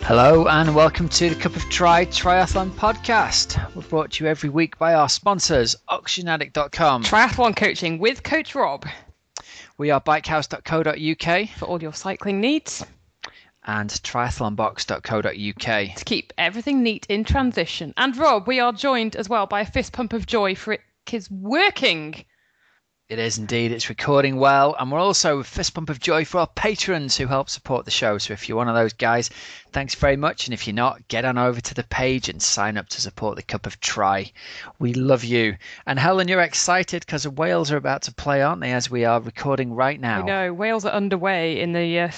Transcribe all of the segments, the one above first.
Hello and welcome to the Cup of Triathlon podcast. We're brought to you every week by our sponsors, oxygenaddict.com, Triathlon coaching with Coach Rob. We are bikehouse.co.uk for all your cycling needs, and triathlonbox.co.uk to keep everything neat in transition. And Rob, we are joined as well by a fist pump of joy for it is working. It is indeed. It's recording well. And we're also a fist pump of joy for our patrons who help support the show. So if you're one of those guys, thanks very much. And if you're not, get on over to the page and sign up to support the Cup of Tri. We love you. And Helen, you're excited because Wales are about to play, aren't they, as we are recording right now? I know. Wales are underway in the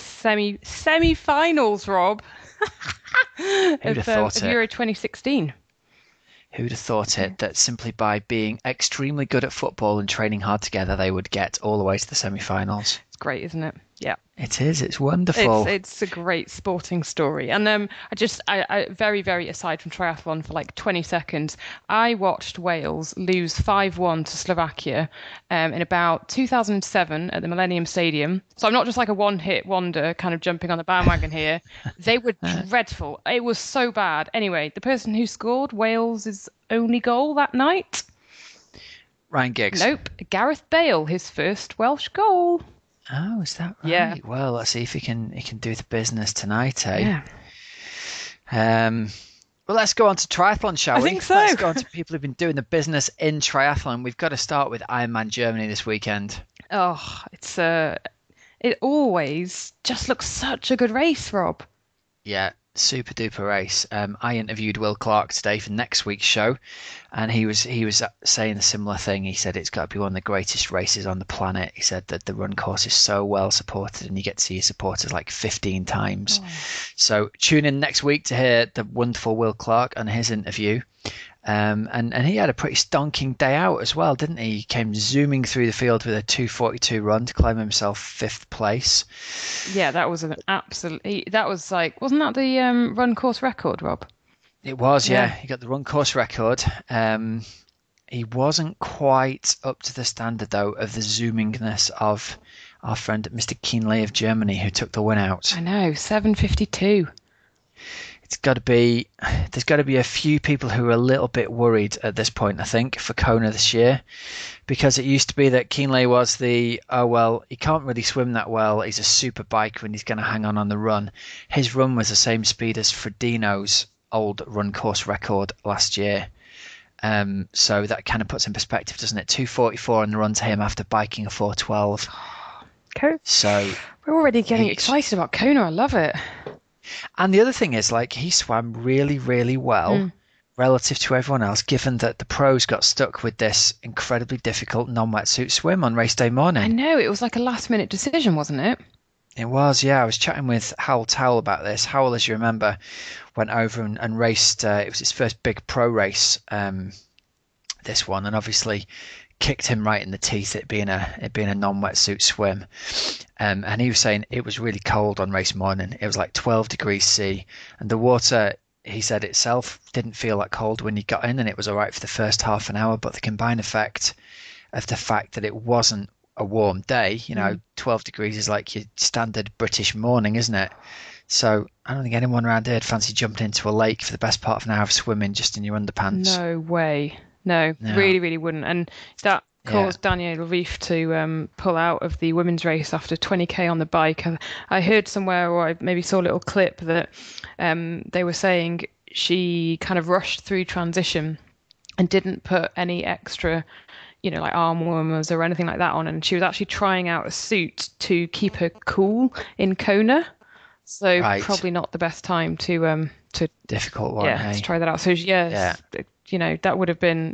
semi-finals, Rob. Who'd have thought it? Euro 2016. Who'd have thought it, that simply by being extremely good at football and training hard together, they would get all the way to the semi-finals? It's great, isn't it? Yeah. It is. It's wonderful. It's a great sporting story. And I very, very aside from triathlon for like 20 seconds, I watched Wales lose 5-1 to Slovakia in about 2007 at the Millennium Stadium. So I'm not just like a one-hit wonder kind of jumping on the bandwagon here. They were dreadful. It was so bad. Anyway, the person who scored Wales' only goal that night? Ryan Giggs. Nope. Gareth Bale, his first Welsh goal. Oh, is that right? Yeah. Well, let's see if he can do the business tonight, eh? Yeah. Well, let's go on to triathlon, shall we? I think so. Let's go on to people who've been doing the business in triathlon. We've got to start with Ironman Germany this weekend. Oh, it always just looks such a good race, Rob. Yeah, super duper race. I interviewed Will Clark today for next week's show, and he was saying a similar thing. He said it's got to be one of the greatest races on the planet. He said that the run course is so well supported, and you get to see your supporters like 15 times. Oh. So tune in next week to hear the wonderful Will Clark and his interview. And he had a pretty stonking day out as well, didn't he? He came zooming through the field with a 2:42 run to climb himself 5th place. Yeah, that was wasn't that the run course record, Rob? It was, yeah. He got the run course record. He wasn't quite up to the standard, though, of the zoomingness of our friend Mr. Kienle of Germany, who took the win out. I know, 7:52. There's got to be a few people who are a little bit worried at this point, I think, for Kona this year, because it used to be that Kienle was he can't really swim that well, he's a super biker and he's going to hang on the run. His run was the same speed as Frodeno's old run course record last year. So that kind of puts in perspective, doesn't it? 2:44 on the run to him after biking a 4:12. So we're already getting excited about Kona. I love it. And the other thing is, like, he swam really, really well relative to everyone else, given that the pros got stuck with this incredibly difficult non-wetsuit swim on race day morning. I know, it was like a last-minute decision, wasn't it? It was, yeah. I was chatting with Howell Towell about this. Howell, as you remember, went over and raced. It was his first big pro race, this one, and obviously kicked him right in the teeth, it being a non-wetsuit swim. And he was saying it was really cold on race morning. It was like 12 degrees C, and the water, he said itself, didn't feel that cold when you got in, and it was all right for the first half an hour. But the combined effect of the fact that it wasn't a warm day, 12 degrees is like your standard British morning, isn't it? So I don't think anyone around here had fancy jumping into a lake for the best part of an hour of swimming just in your underpants. No way. No, really, really wouldn't. And that caused Danielle Reef to pull out of the women's race after 20k on the bike. I heard somewhere, or I maybe saw a little clip, that they were saying she kind of rushed through transition and didn't put any extra, like arm warmers or anything like that on. And she was actually trying out a suit to keep her cool in Kona. So probably not the best time to difficult one. To try that out. So that would have been,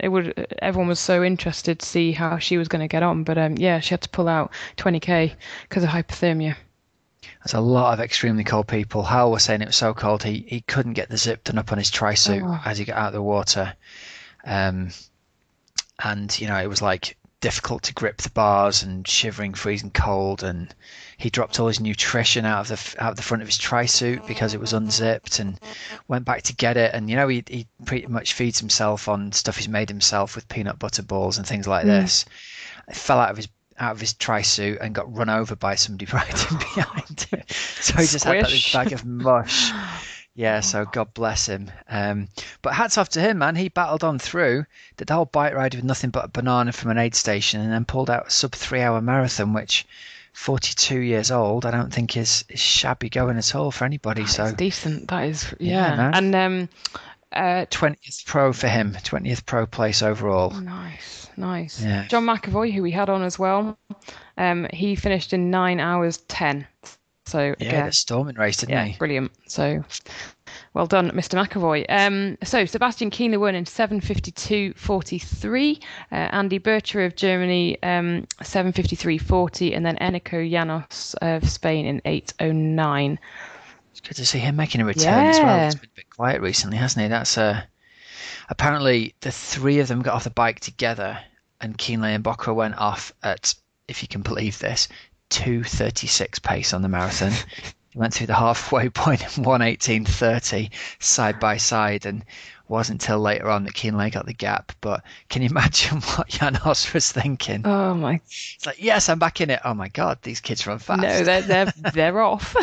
everyone was so interested to see how she was going to get on, but she had to pull out 20k because of hypothermia. There's a lot of extremely cold people. Hal was saying it was so cold he couldn't get the zip done up on his tri-suit as he got out of the water, and it was like difficult to grip the bars and shivering, freezing cold, and he dropped all his nutrition out of the front of his tri-suit because it was unzipped, and went back to get it. And he pretty much feeds himself on stuff he's made himself with peanut butter balls and things like this. It fell out of his tri-suit and got run over by somebody riding behind him. So he just had that big bag of mush Yeah, so God bless him. But hats off to him, man. He battled on through, did the whole bike ride with nothing but a banana from an aid station, and then pulled out a sub 3 hour marathon, which 42 years old, I don't think is shabby going at all for anybody. That so is decent. That is, yeah, yeah. man. And 20th pro for him, 20th pro place overall. nice, nice. Yeah. John McAvoy, who we had on as well, he finished in 9 hours 10. So Yeah, again, the storming race, didn't he? brilliant. So well done, Mr. McAvoy. So Sebastian Kienle won in 7:52:43. Andy Bircher of Germany 7:53:40, and then Enrico Llanos of Spain in 8:09. It's good to see him making a return as well. He's been a bit quiet recently, hasn't he? That's apparently the three of them got off the bike together, and Kienle and Bocca went off at, if you can believe this, 2:36 pace on the marathon. He went through the halfway point in 1:18:30 side by side, and wasn't until later on that Kienle got the gap. But can you imagine what Janos was thinking? Oh my! It's like, yes, I'm back in it. Oh my God, these kids run fast. No, they're off.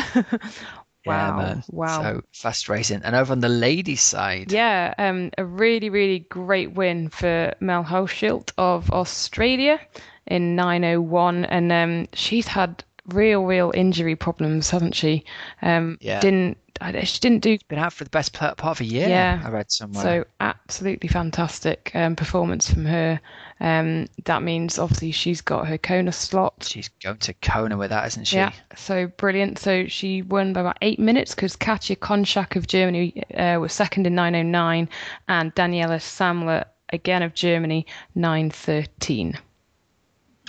Yeah, Wow. man. Wow. So fast racing. And over on the ladies' side. Yeah, a really, really great win for Mel Hochschild of Australia in 9:01. And she's had real injury problems, hasn't she? Yeah. She didn't do. Been out for the best part of a year, Yeah. I read somewhere. So absolutely fantastic performance from her. That means obviously she's got her Kona slot. She's going to Kona with that, isn't she? Yeah, so brilliant. So she won by about 8 minutes because Katja Konchak of Germany was second in 9:09, and Daniela Samler, again of Germany, 9:13.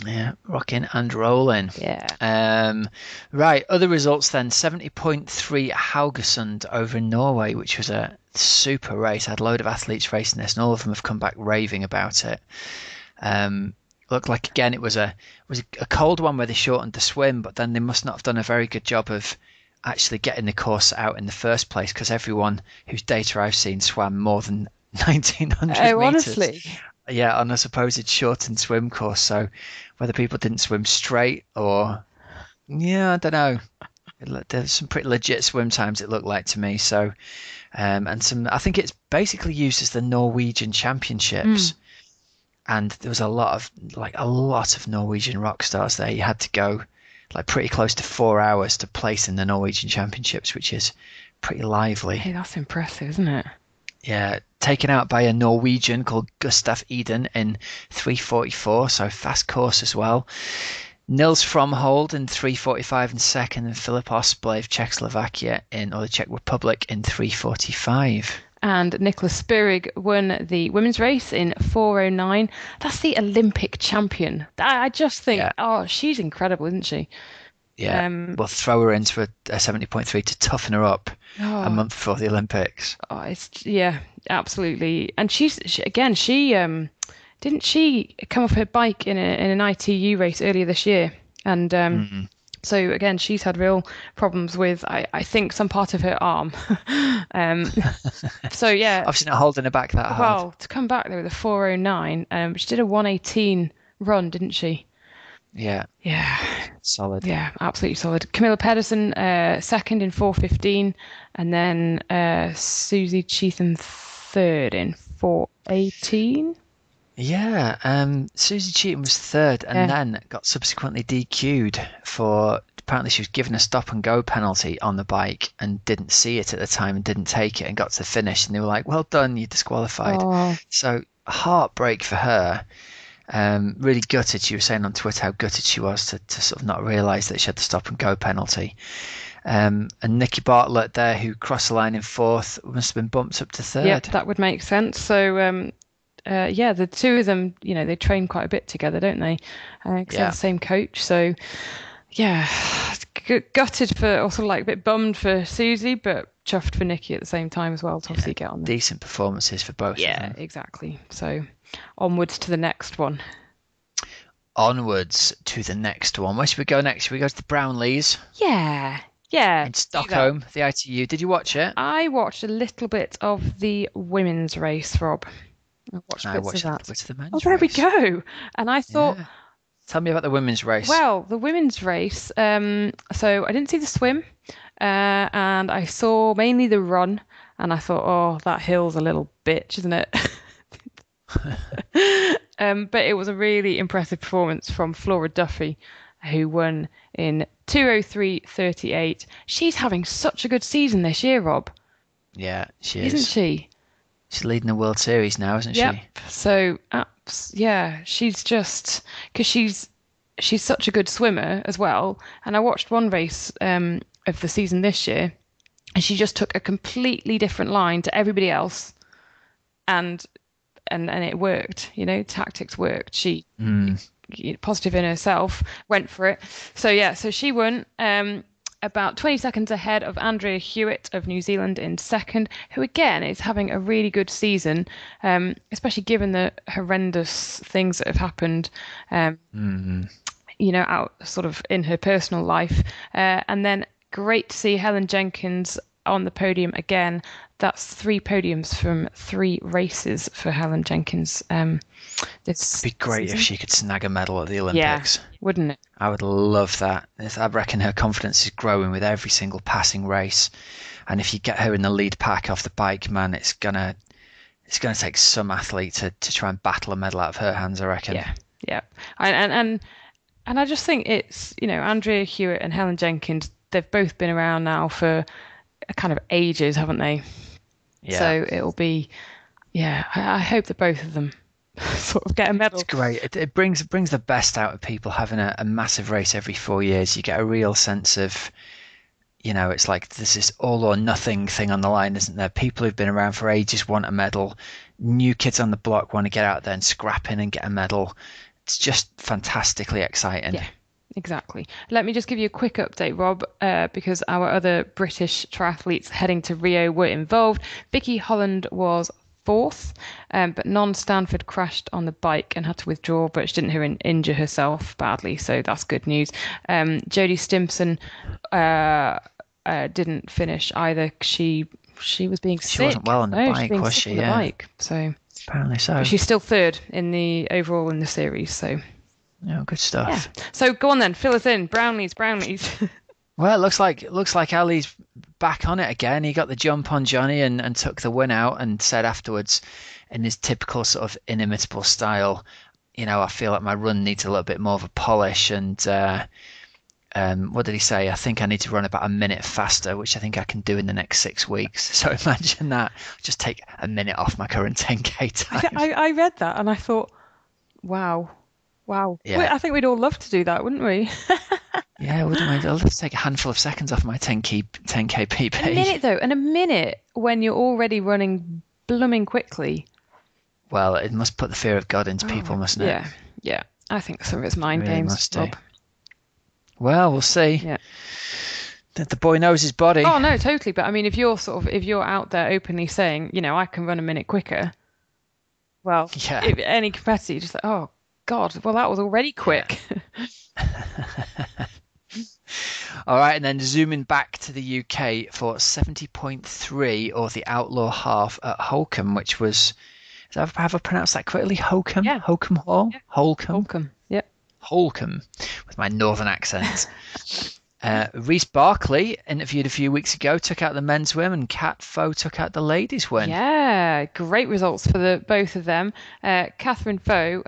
Yeah, rocking and rolling. Yeah. Right, other results then. 70.3 Haugesund over in Norway, which was a super race. I had a load of athletes racing this, and all of them have come back raving about it. Looked like, again, it was a cold one where they shortened the swim, but then they must not have done a very good job of actually getting the course out in the first place, because everyone whose data I've seen swam more than 1900 meters. Honestly. Yeah, on a supposed shortened swim course. So whether people didn't swim straight or, yeah, I don't know. There's some pretty legit swim times, it looked like to me. So, and some, I think it's basically used as the Norwegian Championships. And there was a lot of Norwegian rock stars there. You had to go like pretty close to 4 hours to place in the Norwegian Championships, which is pretty lively. Hey, that's impressive, isn't it? Yeah, taken out by a Norwegian called Gustav Eden in 3:44, so fast course as well. Nils Fromhold in 3:45 in second, and Filip Osplay of Czechoslovakia or the Czech Republic in 3:45. And Nicola Spirig won the women's race in 4:09. That's the Olympic champion. I just think, she's incredible, isn't she? Yeah, we'll throw her into a 70.3 to toughen her up a month before the Olympics. Oh, absolutely. And she didn't she come off her bike in an ITU race earlier this year? And so again, she's had real problems with I think some part of her arm. So yeah, obviously not holding her back that hard. Well, to come back there with a 4:09, she did a 1:18 run, didn't she? Yeah. Solid. Yeah, absolutely solid. Camilla Pedersen, second in 4:15, and then Susie Cheetham third in 4:18. Yeah, Susie Cheetham was third, and then got subsequently DQ'd for, apparently she was given a stop and go penalty on the bike and didn't see it at the time and didn't take it and got to the finish, and they were like, well done, you're disqualified. So heartbreak for her. Really gutted. She was saying on Twitter how gutted she was to sort of not realise that she had the stop and go penalty. And Nikki Bartlett there, who crossed the line in fourth, must have been bumped up to third. Yeah, that would make sense. So the two of them, they train quite a bit together, don't they? Because they're the same coach. So yeah, gutted for, also like a bit bummed for Susie, but chuffed for Nikki at the same time as well to obviously get on there. Decent performances for both of them. Yeah, exactly. So onwards to the next one. Onwards to the next one. Where should we go next? Should we go to the Brownlees? Yeah. In Stockholm, the ITU. Did you watch it? I watched a little bit of the women's race, Rob. I watched bits of that. The men's oh, there race. we go. And I thought, Tell me about the women's race. Well, the women's race. So I didn't see the swim, and I saw mainly the run, and I thought, oh, that hill's a little bitch, isn't it? But it was a really impressive performance from Flora Duffy, who won in 2:03:38. She's having such a good season this year, Rob. Yeah, she is. Isn't she? She's leading the World Series now, isn't Yep. she? So, yeah, she's just because she's such a good swimmer as well. And I watched one race of the season this year, and she just took a completely different line to everybody else, and it worked. Tactics worked. She positive in herself, went for it. So yeah, so she won. About 20 seconds ahead of Andrea Hewitt of New Zealand in second, who again is having a really good season, especially given the horrendous things that have happened, out sort of in her personal life. And then great to see Helen Jenkins on the podium again. That's 3 podiums from 3 races for Helen Jenkins. It'd be great if she could snag a medal at the Olympics. Yeah, wouldn't it? I would love that. I reckon her confidence is growing with every single passing race, and if you get her in the lead pack off the bike, man, it's gonna take some athlete to try and battle a medal out of her hands, I reckon. Yeah. And I just think it's Andrea Hewitt and Helen Jenkins. They've both been around now for kind of ages, haven't they? Yeah. So it'll be, I hope that both of them sort of get a medal. It's great. It brings the best out of people having a massive race every 4 years. You get a real sense of, it's like there's this all or nothing thing on the line, isn't there? People who've been around for ages want a medal. New kids on the block want to get out there and scrap in and get a medal. It's just fantastically exciting. Yeah. Exactly. Let me just give you a quick update, Rob, because our other British triathletes heading to Rio were involved. Vicky Holland was 4th, but Non-Stanford crashed on the bike and had to withdraw, but she didn't injure herself badly, so that's good news. Jodie Stimpson didn't finish either. She was being sick. She wasn't well on the bike, was she? Yeah. Bike, so apparently so. But she's still 3rd in the overall in the series, so. Oh, good stuff. Yeah. So go on then, fill us in. Brownies. Well, it looks like Ali's back on it again. He got the jump on Johnny and took the win out, and said afterwards, in his typical sort of inimitable style, I feel like my run needs a little bit more of a polish. And what did he say? I think I need to run about a minute faster, which I think I can do in the next 6 weeks. So imagine that. Just take a minute off my current 10K time. I read that and I thought, wow. Yeah. I think we'd all love to do that, wouldn't we? Yeah, wouldn't we? I'll just take a handful of seconds off my 10K PP. A minute though, and a minute when you're already running blooming quickly. Well, it must put the fear of God into people, mustn't it? Yeah. I think some of it's mind really games, must do. Rob. Well, we'll see. Yeah. The boy knows his body. Oh no, totally. But I mean, if you're out there openly saying, I can run a minute quicker. Well, if any competitor, you're just like, oh God, well that was already quick. Yeah. All right, and then zooming back to the UK for 70.3, or the Outlaw Half at Holcombe, which was, have I pronounced that correctly? Holcombe? Yeah. Holcombe Hall? Yeah. Holcombe. Yep. Holcombe, with my northern accent. Reece Barkley, interviewed a few weeks ago, took out the men's win, and Kat Foe took out the ladies' win. Yeah, great results for both of them. Catherine Foe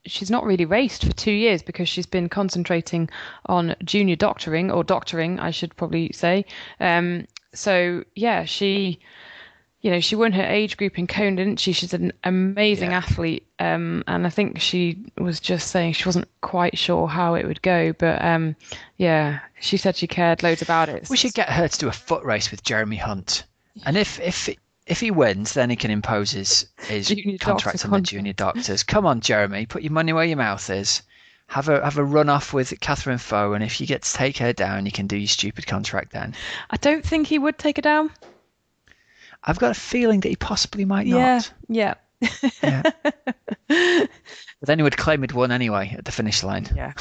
she's not really raced for 2 years because she's been concentrating on junior doctoring, or doctoring, I should probably say. So yeah, she won her age group in Cone, didn't she? She's an amazing athlete. And I think she was just saying she wasn't quite sure how it would go. But she said she cared loads about it. We should get her to do a foot race with Jeremy Hunt. And if he wins, then he can impose his contract on the junior doctors. Come on, Jeremy, put your money where your mouth is. Have a run off with Catherine Foe, and if you get to take her down, you can do your stupid contract then. I don't think he would take her down. I've got a feeling that he possibly might not. Yeah. But then he would claim he'd won anyway at the finish line. Yeah.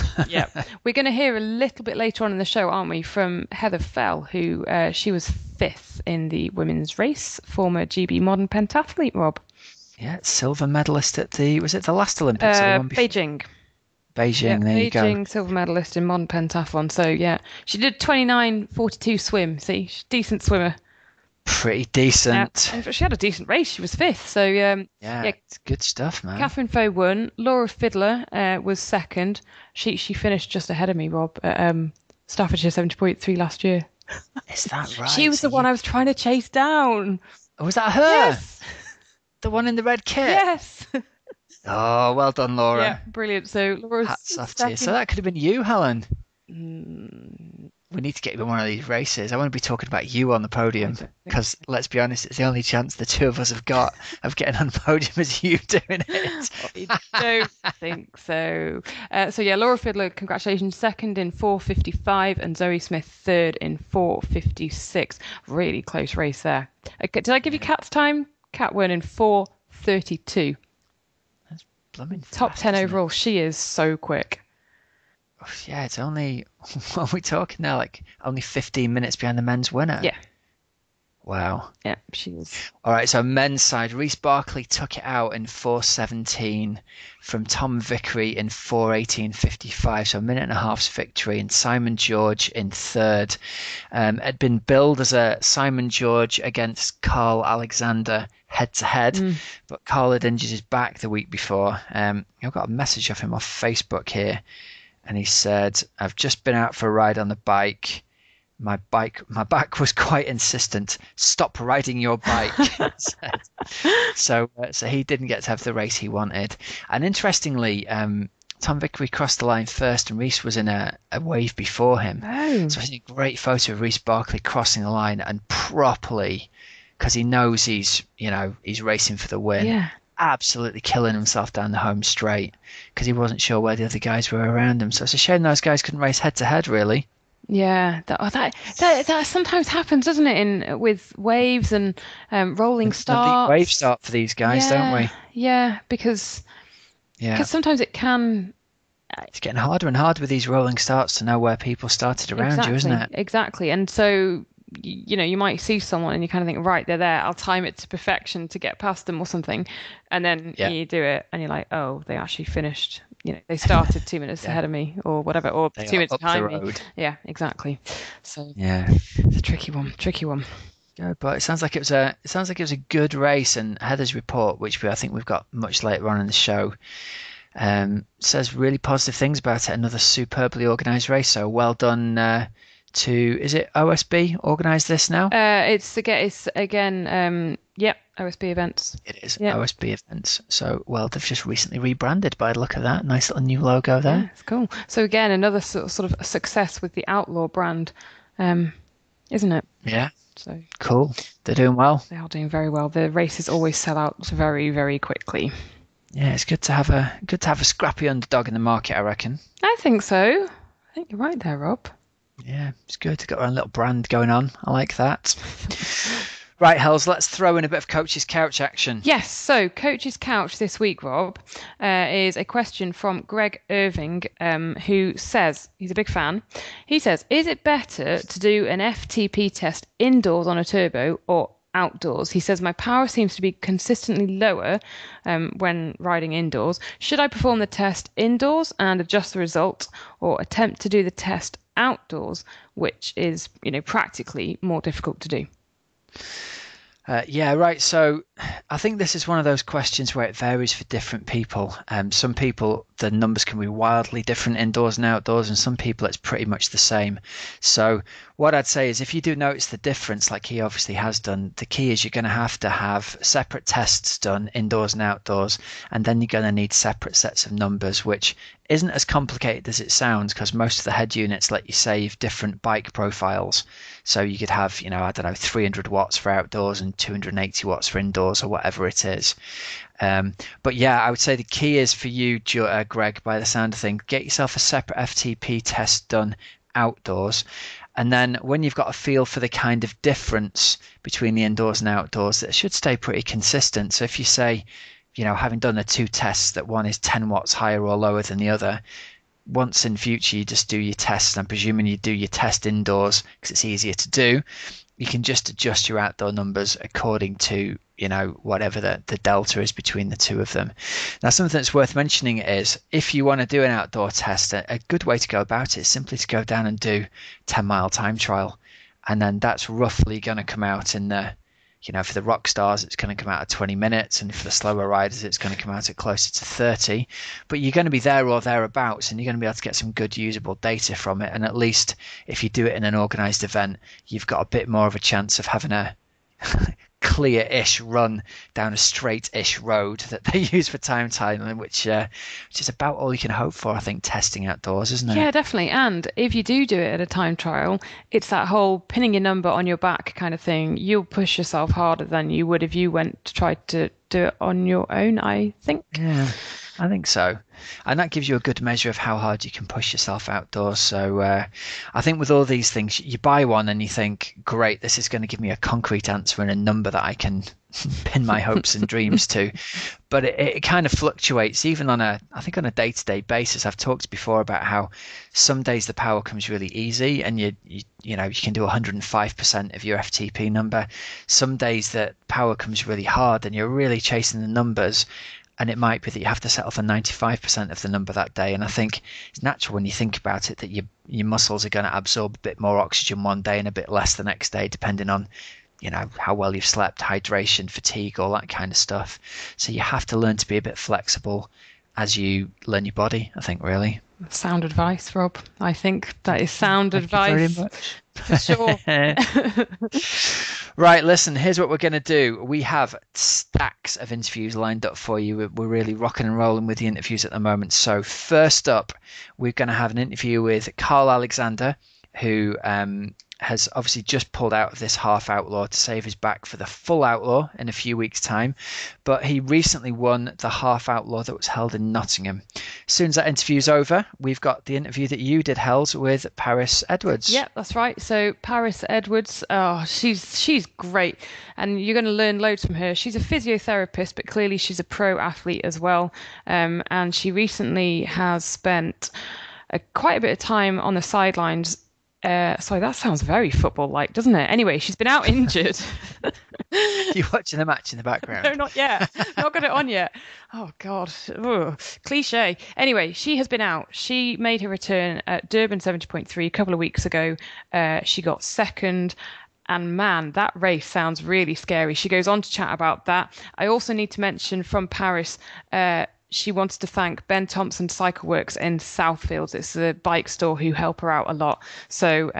We're going to hear a little bit later on in the show, aren't we, from Heather Fell, who she was 5th in the women's race, former GB modern pentathlete, Rob. Yeah, silver medalist at was it the last Olympics? Or the one before? Beijing. Beijing, there you go. Beijing silver medalist in modern pentathlon. So yeah, she did 29:42 swim. See, she's a decent swimmer. Pretty decent. Yeah. And she had a decent race. She was fifth. So yeah, it's good stuff, man. Catherine Foe won. Laura Fiddler was second. She finished just ahead of me, Rob, at Staffordshire 70.3 last year. Is that right? She was the one I was trying to chase down. Oh, was that her? Yes. The one in the red kit? Yes. Oh, well done, Laura. Yeah, brilliant. So Laura's hats off to you. So that could have been you, Helen. Mm. We need to get you in one of these races. I want to be talking about you on the podium because, let's be honest, it's the only chance the two of us have got of getting on the podium is you doing it. I don't think so. So yeah, Laura Fiddler, congratulations, second in 4:55, and Zoe Smith third in 4:56. Really close race there. Did I give you Kat's time? Kat won in 4:32. That's blooming top fast, 10 overall. She is so quick. Yeah, it's only, what are we talking now? Like only 15 minutes behind the men's winner. Yeah. Wow. Yeah, she is. All right, so men's side, Reece Barclay took it out in 4:17 from Tom Vickery in 4:18.55, so a minute and a half's victory, and Simon George in third. Had been billed as a Simon George against Karl Alexander head-to-head, but Karl had injured his back the week before. I've got a message of him off Facebook here. And he said, I've just been out for a ride on the bike. My back was quite insistent. Stop riding your bike. So he didn't get to have the race he wanted. And interestingly, Tom Vickery crossed the line first, and Reece was in a wave before him. Oh. So it's a great photo of Reece Barclay crossing the line and properly, because he knows he's racing for the win. Yeah. Absolutely killing himself down the home straight because he wasn't sure where the other guys were around him. So it's a shame those guys couldn't race head to head, really. Yeah, that sometimes happens, doesn't it? With waves and rolling starts. Wave start for these guys, don't we? Yeah, because sometimes it can. It's getting harder and harder with these rolling starts to know where people started around you, isn't it? Exactly, and so. You might see someone and you kind of think, right, they're there. I'll time it to perfection to get past them or something. And then you do it and you're like, oh, they actually finished. They started 2 minutes ahead of me or whatever, or they 2 minutes behind me. Road. Yeah, exactly. So it's a tricky one. Yeah, but it sounds like it was a good race. And Heather's report, which I think we've got much later on in the show, says really positive things about it. Another superbly organised race. So well done. Is it OSB organised this now? It's again, OSB events. It is OSB events. So, well, they've just recently rebranded by the look of that. Nice little new logo there. Yeah, it's cool. So again, another sort of a success with the Outlaw brand, isn't it? Yeah. So cool. They're doing well. They are doing very well. The races always sell out very, very quickly. Yeah, it's good to have a scrappy underdog in the market, I reckon. I think so. I think you're right there, Rob. Yeah, it's good to get our own little brand going on. I like that. Right, Hells, let's throw in a bit of Coach's Couch action. Yes, so Coach's Couch this week, Rob, is a question from Greg Irving, who says, he's a big fan, he says, is it better to do an FTP test indoors on a turbo or outdoors? He says, my power seems to be consistently lower when riding indoors. Should I perform the test indoors and adjust the result, or attempt to do the test outdoors, which is, practically more difficult to do? Yeah, right. So I think this is one of those questions where it varies for different people. Some people, the numbers can be wildly different indoors and outdoors, and some people it's pretty much the same. So what I'd say is if you do notice the difference, like he obviously has done, the key is you're going to have separate tests done indoors and outdoors, and then you're going to need separate sets of numbers, which isn't as complicated as it sounds because most of the head units let you save different bike profiles. So you could have, 300 watts for outdoors and 280 watts for indoors or whatever it is. But yeah, I would say the key is for you, Greg, by the sound of things, get yourself a separate FTP test done outdoors. And then when you've got a feel for the kind of difference between the indoors and outdoors, that should stay pretty consistent. So if you say, having done the two tests, that one is 10 watts higher or lower than the other, once in future you just do your tests, and I'm presuming you do your test indoors because it's easier to do, you can just adjust your outdoor numbers according to, whatever the delta is between the two of them. Now, something that's worth mentioning is if you want to do an outdoor test, a good way to go about it is simply to go down and do 10-mile time trial. And then that's roughly going to come out in the, for the rock stars, it's going to come out at 20 minutes. And for the slower riders, it's going to come out at closer to 30. But you're going to be there or thereabouts, and you're going to be able to get some good usable data from it. And at least if you do it in an organised event, you've got a bit more of a chance of having a clear-ish run down a straight-ish road that they use for time trialing, which is about all you can hope for, I think, testing outdoors, isn't it? Yeah, definitely. And if you do it at a time trial, it's that whole pinning your number on your back kind of thing. You'll push yourself harder than you would if you went to try to do it on your own, I think. Yeah, I think so. And that gives you a good measure of how hard you can push yourself outdoors. So I think with all these things, you buy one and you think, great, this is going to give me a concrete answer and a number that I can pin my hopes and dreams to. But it kind of fluctuates even on a day-to-day basis. I've talked before about how some days the power comes really easy and you can do 105% of your FTP number. Some days that power comes really hard and you're really chasing the numbers. And it might be that you have to settle for 95% of the number that day. And I think it's natural when you think about it that your muscles are going to absorb a bit more oxygen one day and a bit less the next day, depending on, how well you've slept, hydration, fatigue, all that kind of stuff. So you have to learn to be a bit flexible as you learn your body, I think, really. Sound advice, Rob. I think that is sound advice. Thank you very much. For sure. Right, listen, here's what we're going to do. We have stacks of interviews lined up for you. We're really rocking and rolling with the interviews at the moment. So first up, we're going to have an interview with Karl Alexander, who has obviously just pulled out of this half outlaw to save his back for the full outlaw in a few weeks' time. But he recently won the half outlaw that was held in Nottingham. As soon as that interview's over, we've got the interview that you did, Hells, with Parys Edwards. Yeah, that's right. So Parys Edwards, she's great. And you're going to learn loads from her. She's a physiotherapist, but clearly she's a pro athlete as well. And she recently has spent quite a bit of time on the sidelines. Sorry, that sounds very football-like, doesn't it? Anyway, she's been out injured. You're watching the match in the background. No, not yet. Not got it on yet. Oh, God. Ugh. Cliche. Anyway, she has been out. She made her return at Durban 70.3 a couple of weeks ago. She got second. And man, that race sounds really scary. She goes on to chat about that. I also need to mention from Parys, she wants to thank Ben Thompson Cycle Works in Southfields. It's a bike store who help her out a lot. So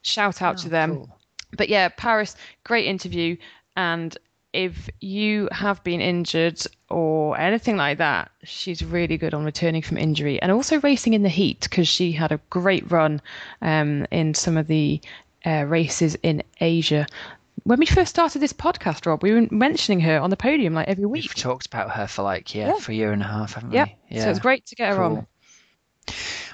shout out to them. Cool. But yeah, Parys, great interview. And if you have been injured or anything like that, she's really good on returning from injury and also racing in the heat because she had a great run in some of the races in Asia. When we first started this podcast, Rob, we were mentioning her on the podium like every week. We've talked about her for for a year and a half, haven't we? Yeah. So it's great to get her on.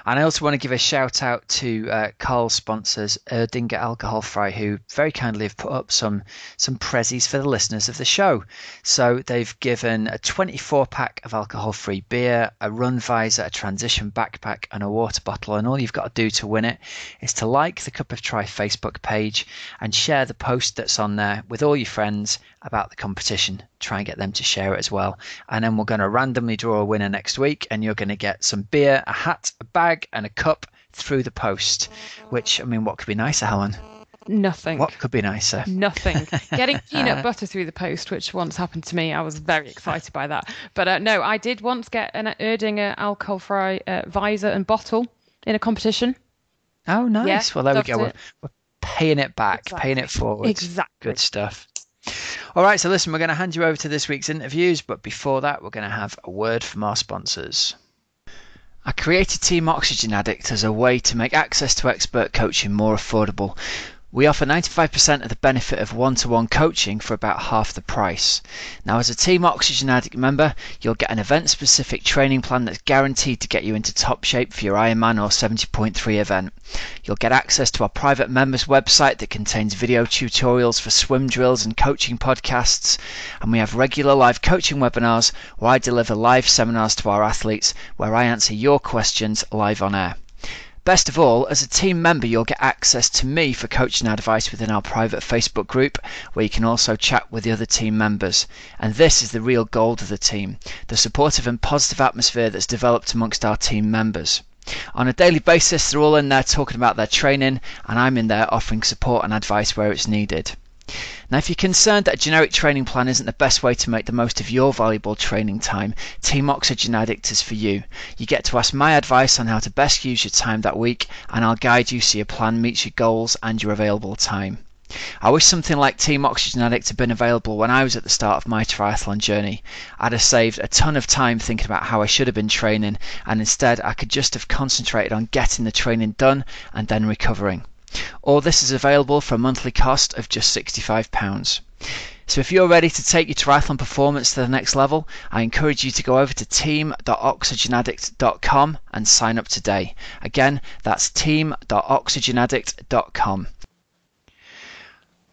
And I also want to give a shout out to Karl's sponsors, Erdinger Alcohol Free, who very kindly have put up some prezzies for the listeners of the show. So they've given a 24-pack of alcohol-free beer, a run visor, a transition backpack, and a water bottle. And all you've got to do to win it is to like the Cup of Tri Facebook page and share the post that's on there with all your friends about the competition. Try and get them to share it as well. And then we're going to randomly draw a winner next week, and you're going to get some beer, a hat, a bag, and a cup through the post. Which, I mean, what could be nicer, Helen? Nothing. What could be nicer? Nothing. Getting peanut butter through the post, which once happened to me. I was very excited by that. But no, I did once get an Erdinger alcohol-free visor and bottle in a competition. Oh, nice. Yeah, well, there we go. We're paying it back, paying it forward. Exactly. Good stuff. All right, so listen, we're going to hand you over to this week's interviews, but before that, we're going to have a word from our sponsors. I created Team Oxygen Addict as a way to make access to expert coaching more affordable. We offer 95% of the benefit of one-to-one coaching for about half the price. Now, as a Team Oxygen Addict member, you'll get an event-specific training plan that's guaranteed to get you into top shape for your Ironman or 70.3 event. You'll get access to our private members website that contains video tutorials for swim drills and coaching podcasts, and we have regular live coaching webinars where I deliver live seminars to our athletes where I answer your questions live on air. Best of all, as a team member, you'll get access to me for coaching advice within our private Facebook group, where you can also chat with the other team members. And this is the real gold of the team, the supportive and positive atmosphere that's developed amongst our team members. On a daily basis, they're all in there talking about their training, and I'm in there offering support and advice where it's needed. Now, if you're concerned that a generic training plan isn't the best way to make the most of your valuable training time, Team Oxygen Addict is for you. You get to ask my advice on how to best use your time that week, and I'll guide you so your plan meets your goals and your available time. I wish something like Team Oxygen Addict had been available when I was at the start of my triathlon journey. I'd have saved a ton of time thinking about how I should have been training, and instead I could just have concentrated on getting the training done and then recovering. All this is available for a monthly cost of just £65. So if you're ready to take your triathlon performance to the next level, I encourage you to go over to team.oxygenaddict.com and sign up today. Again, that's team.oxygenaddict.com.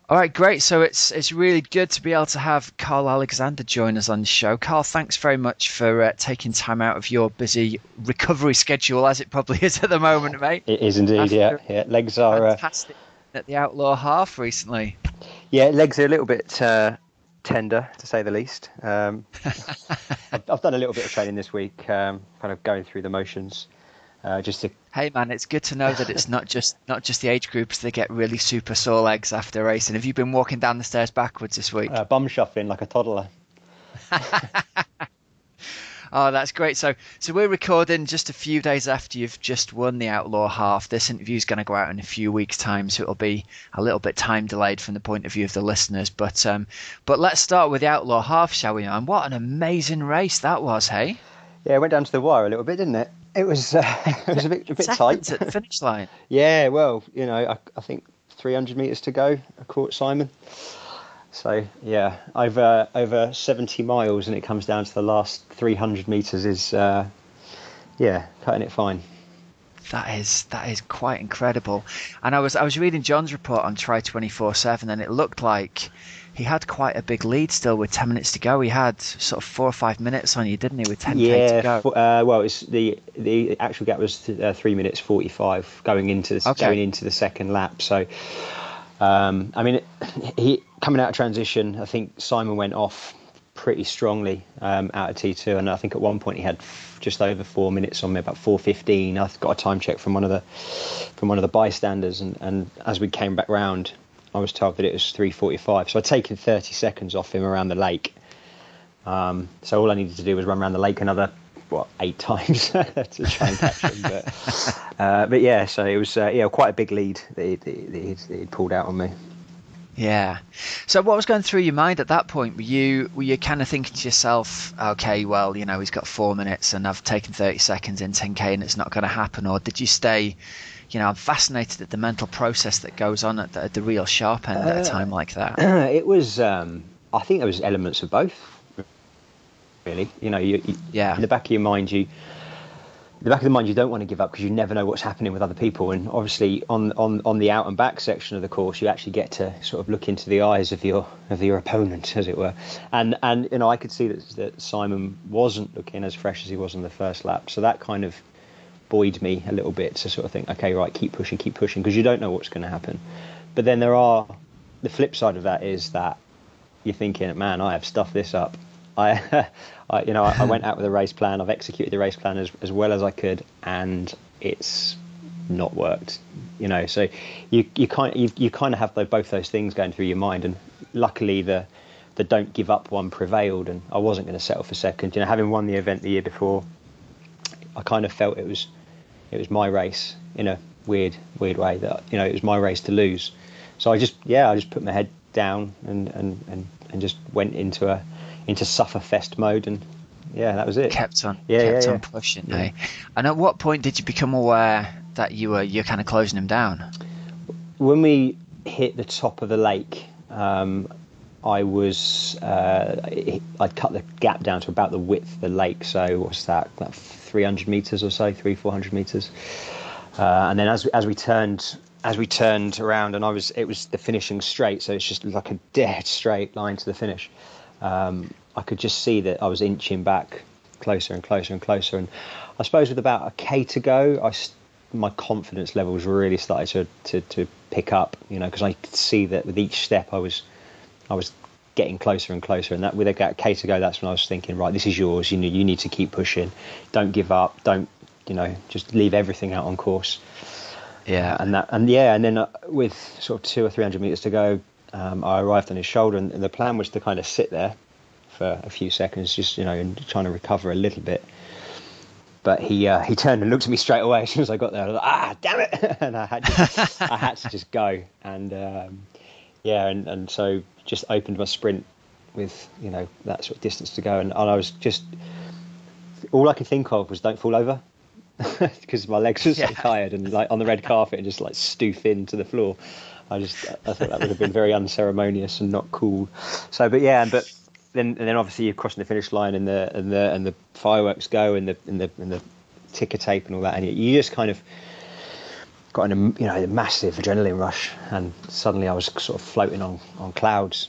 All right, great. So it's really good to be able to have Karl Alexander join us on the show. Karl, thanks very much for taking time out of your busy recovery schedule, as it probably is at the moment, mate. It is indeed, yeah. Legs are fantastic at the Outlaw Half recently. Yeah, legs are a little bit tender, to say the least. I've done a little bit of training this week, kind of going through the motions. Hey man, it's good to know that it's not just the age groups that get really super sore legs after racing. Have you been walking down the stairs backwards this week? Bum shuffling like a toddler. Oh, that's great. So we're recording just a few days after you've just won the Outlaw Half. This interview is going to go out in a few weeks' time, so it'll be a little bit time delayed from the point of view of the listeners. But let's start with the Outlaw Half, shall we, man? What an amazing race that was, hey? Yeah, it went down to the wire a little bit, didn't it? It was a bit tight at the finish line. Yeah, well, I think 300 metres to go. I caught Simon. So yeah, over 70 miles, and it comes down to the last 300 metres is cutting it fine. That is quite incredible. And I was reading John's report on Tri 24/7, and it looked like he had quite a big lead still with 10 minutes to go. He had sort of 4 or 5 minutes on you, didn't he, with 10k to go? Well, it's the actual gap was 3 minutes 45 going into the second lap. So, he coming out of transition, I think Simon went off pretty strongly out of T2, and I think at one point he had just over 4 minutes on me, about 4:15. I got a time check from one of the bystanders, and as we came back round, I was told that it was 3:45. So I'd taken 30 seconds off him around the lake. So all I needed to do was run around the lake another 8 times to try and catch him. But yeah, so it was quite a big lead that he'd pulled out on me. Yeah. So what was going through your mind at that point? Were you kind of thinking to yourself, okay, well, he's got 4 minutes and I've taken 30 seconds in 10k and it's not going to happen? Or did you stay, I'm fascinated at the mental process that goes on at the real sharp end at a time like that? It was, I think there was elements of both, really. In the back of your mind, you don't want to give up because you never know what's happening with other people, and obviously on the out and back section of the course you actually get to sort of look into the eyes of your opponent, as it were, and I could see that Simon wasn't looking as fresh as he was on the first lap, so that kind of buoyed me a little bit to sort of think, okay, right, keep pushing, because you don't know what's going to happen. But then the flip side of that is that you're thinking, man, I have stuffed this up. I went out with a race plan. I've executed the race plan as well as I could, and it's not worked. So you kind of have both those things going through your mind. And luckily, the don't give up one prevailed, and I wasn't going to settle for second. Having won the event the year before, I kind of felt it was my race in a weird way, that it was my race to lose. So I just put my head down and just went into sufferfest mode, and that was it. Kept on pushing. Yeah. Eh? And at what point did you become aware that you're kind of closing him down? When we hit the top of the lake, I'd cut the gap down to about the width of the lake. So what's that? About 300 meters or so, 400 meters. And then as we turned around, and it was the finishing straight, so it's just like a dead straight line to the finish. I could just see that I was inching back closer and closer and closer. And I suppose with about a K to go, my confidence levels really started to pick up, because I could see that with each step I was getting closer and closer, and that with a K to go, that's when I was thinking, right, this is yours. You need to keep pushing. Don't give up. Don't, just leave everything out on course. Yeah. And then with sort of 200 or 300 meters to go, I arrived on his shoulder, and the plan was to kind of sit there for a few seconds, just and trying to recover a little bit. But he turned and looked at me straight away as soon as I got there. I was like, damn it! And I had to just go. And and so just opened my sprint with that sort of distance to go, and I was just, all I could think of was don't fall over, because my legs were so tired, and like on the red carpet and just like stoof into the floor. I thought that would have been very unceremonious and not cool. So, but then obviously you're crossing the finish line, and the fireworks go, and the ticker tape and all that, and you just kind of got a massive adrenaline rush, and suddenly I was sort of floating on clouds.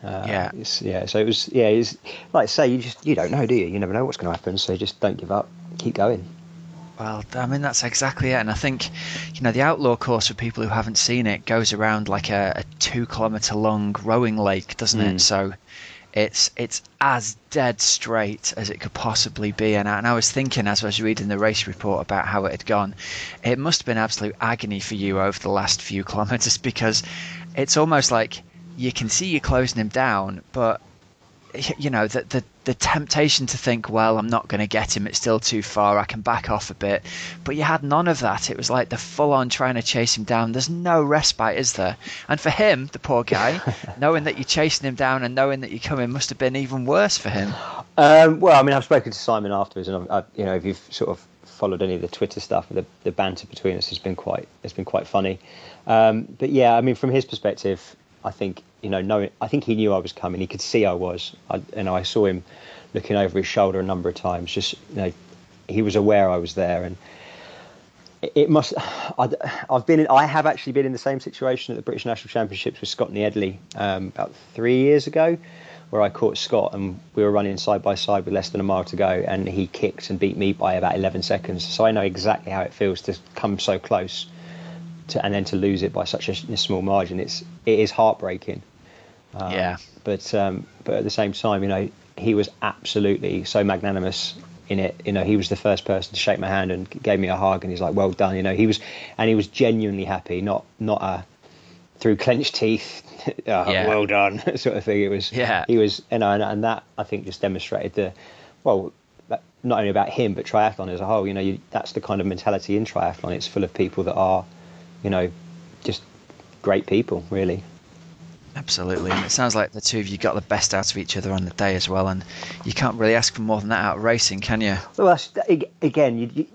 So it was like I say, you don't know, do you? You never know what's going to happen, so just don't give up, keep going. Well, I mean, that's exactly it. And I think, the outlaw course, for people who haven't seen it, goes around like a 2 kilometre long rowing lake, doesn't it? So it's as dead straight as it could possibly be. And I was thinking, as I was reading the race report about how it had gone, it must have been absolute agony for you over the last few kilometres, because it's almost like you can see you closing him down, but the temptation to think, well, I'm not going to get him, it's still too far, I can back off a bit. But you had none of that. It was like the full-on trying to chase him down. There's no respite, is there? And for him, the poor guy, knowing that you're chasing him down and knowing that you're coming must have been even worse for him. Well, I mean, I've spoken to Simon afterwards, and if you've sort of followed any of the Twitter stuff, the banter between us has been quite funny. But yeah, I mean, from his perspective, I think I think he knew I was coming. He could see I was. I saw him looking over his shoulder a number of times. Just he was aware I was there, and it must. I have actually been in the same situation at the British National Championships with Scott Niedley about 3 years ago, where I caught Scott and we were running side by side with less than a mile to go, and he kicked and beat me by about 11 seconds. So I know exactly how it feels to come so close and then to lose it by such a small margin. It is heartbreaking. But at the same time, he was absolutely so magnanimous in it. He was the first person to shake my hand and gave me a hug, and he's like, well done. He was genuinely happy, not through clenched teeth, well done sort of thing. It was, he was, and that I think just demonstrated not only about him, but triathlon as a whole. That's the kind of mentality in triathlon. It's full of people that are, just great people, really. Absolutely. And it sounds like the two of you got the best out of each other on the day as well, and you can't really ask for more than that out of racing, can you? Well, again,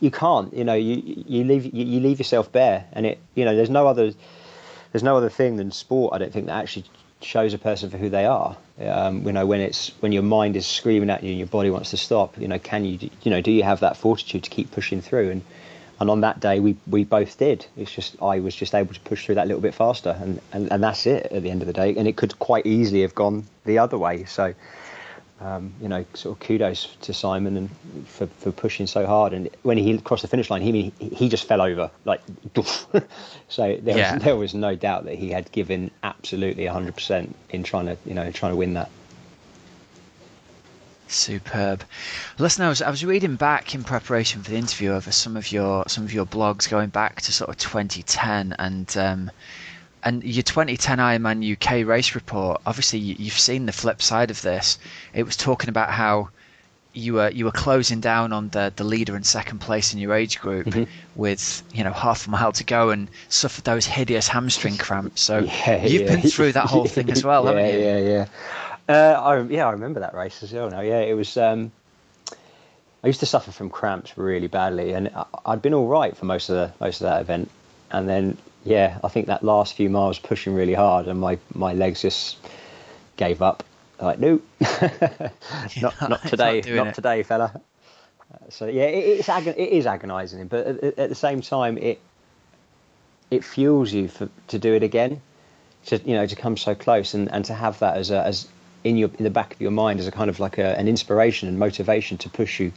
you can't. You leave yourself bare, and there's no other thing than sport, I don't think, that actually shows a person for who they are. When your mind is screaming at you and your body wants to stop, can you, do you have that fortitude to keep pushing through? And on that day, we both did. It's just I was just able to push through that little bit faster, and that's it at the end of the day. And it could quite easily have gone the other way. So, sort of kudos to Simon and for pushing so hard. And when he crossed the finish line, he just fell over like. So there was no doubt that he had given absolutely 100% in trying to win that. Superb. Listen, I was reading back in preparation for the interview over some of your blogs going back to sort of 2010 and your 2010 Ironman UK race report. Obviously, you've seen the flip side of this. It was talking about how you were closing down on the leader and second place in your age group with half a mile to go and suffered those hideous hamstring cramps. So you've been through that whole thing as well, haven't you? Yeah. I remember that race as well now. Yeah, it was. I used to suffer from cramps really badly, and I'd been all right for most of that event, and then Yeah, I think that last few miles pushing really hard, and my legs just gave up. Like, no, not today, not today, fella. So yeah, it is agonising, but at the same time, it fuels you to do it again. To come so close and to have that as in the back of your mind as a kind of like an inspiration and motivation to push you,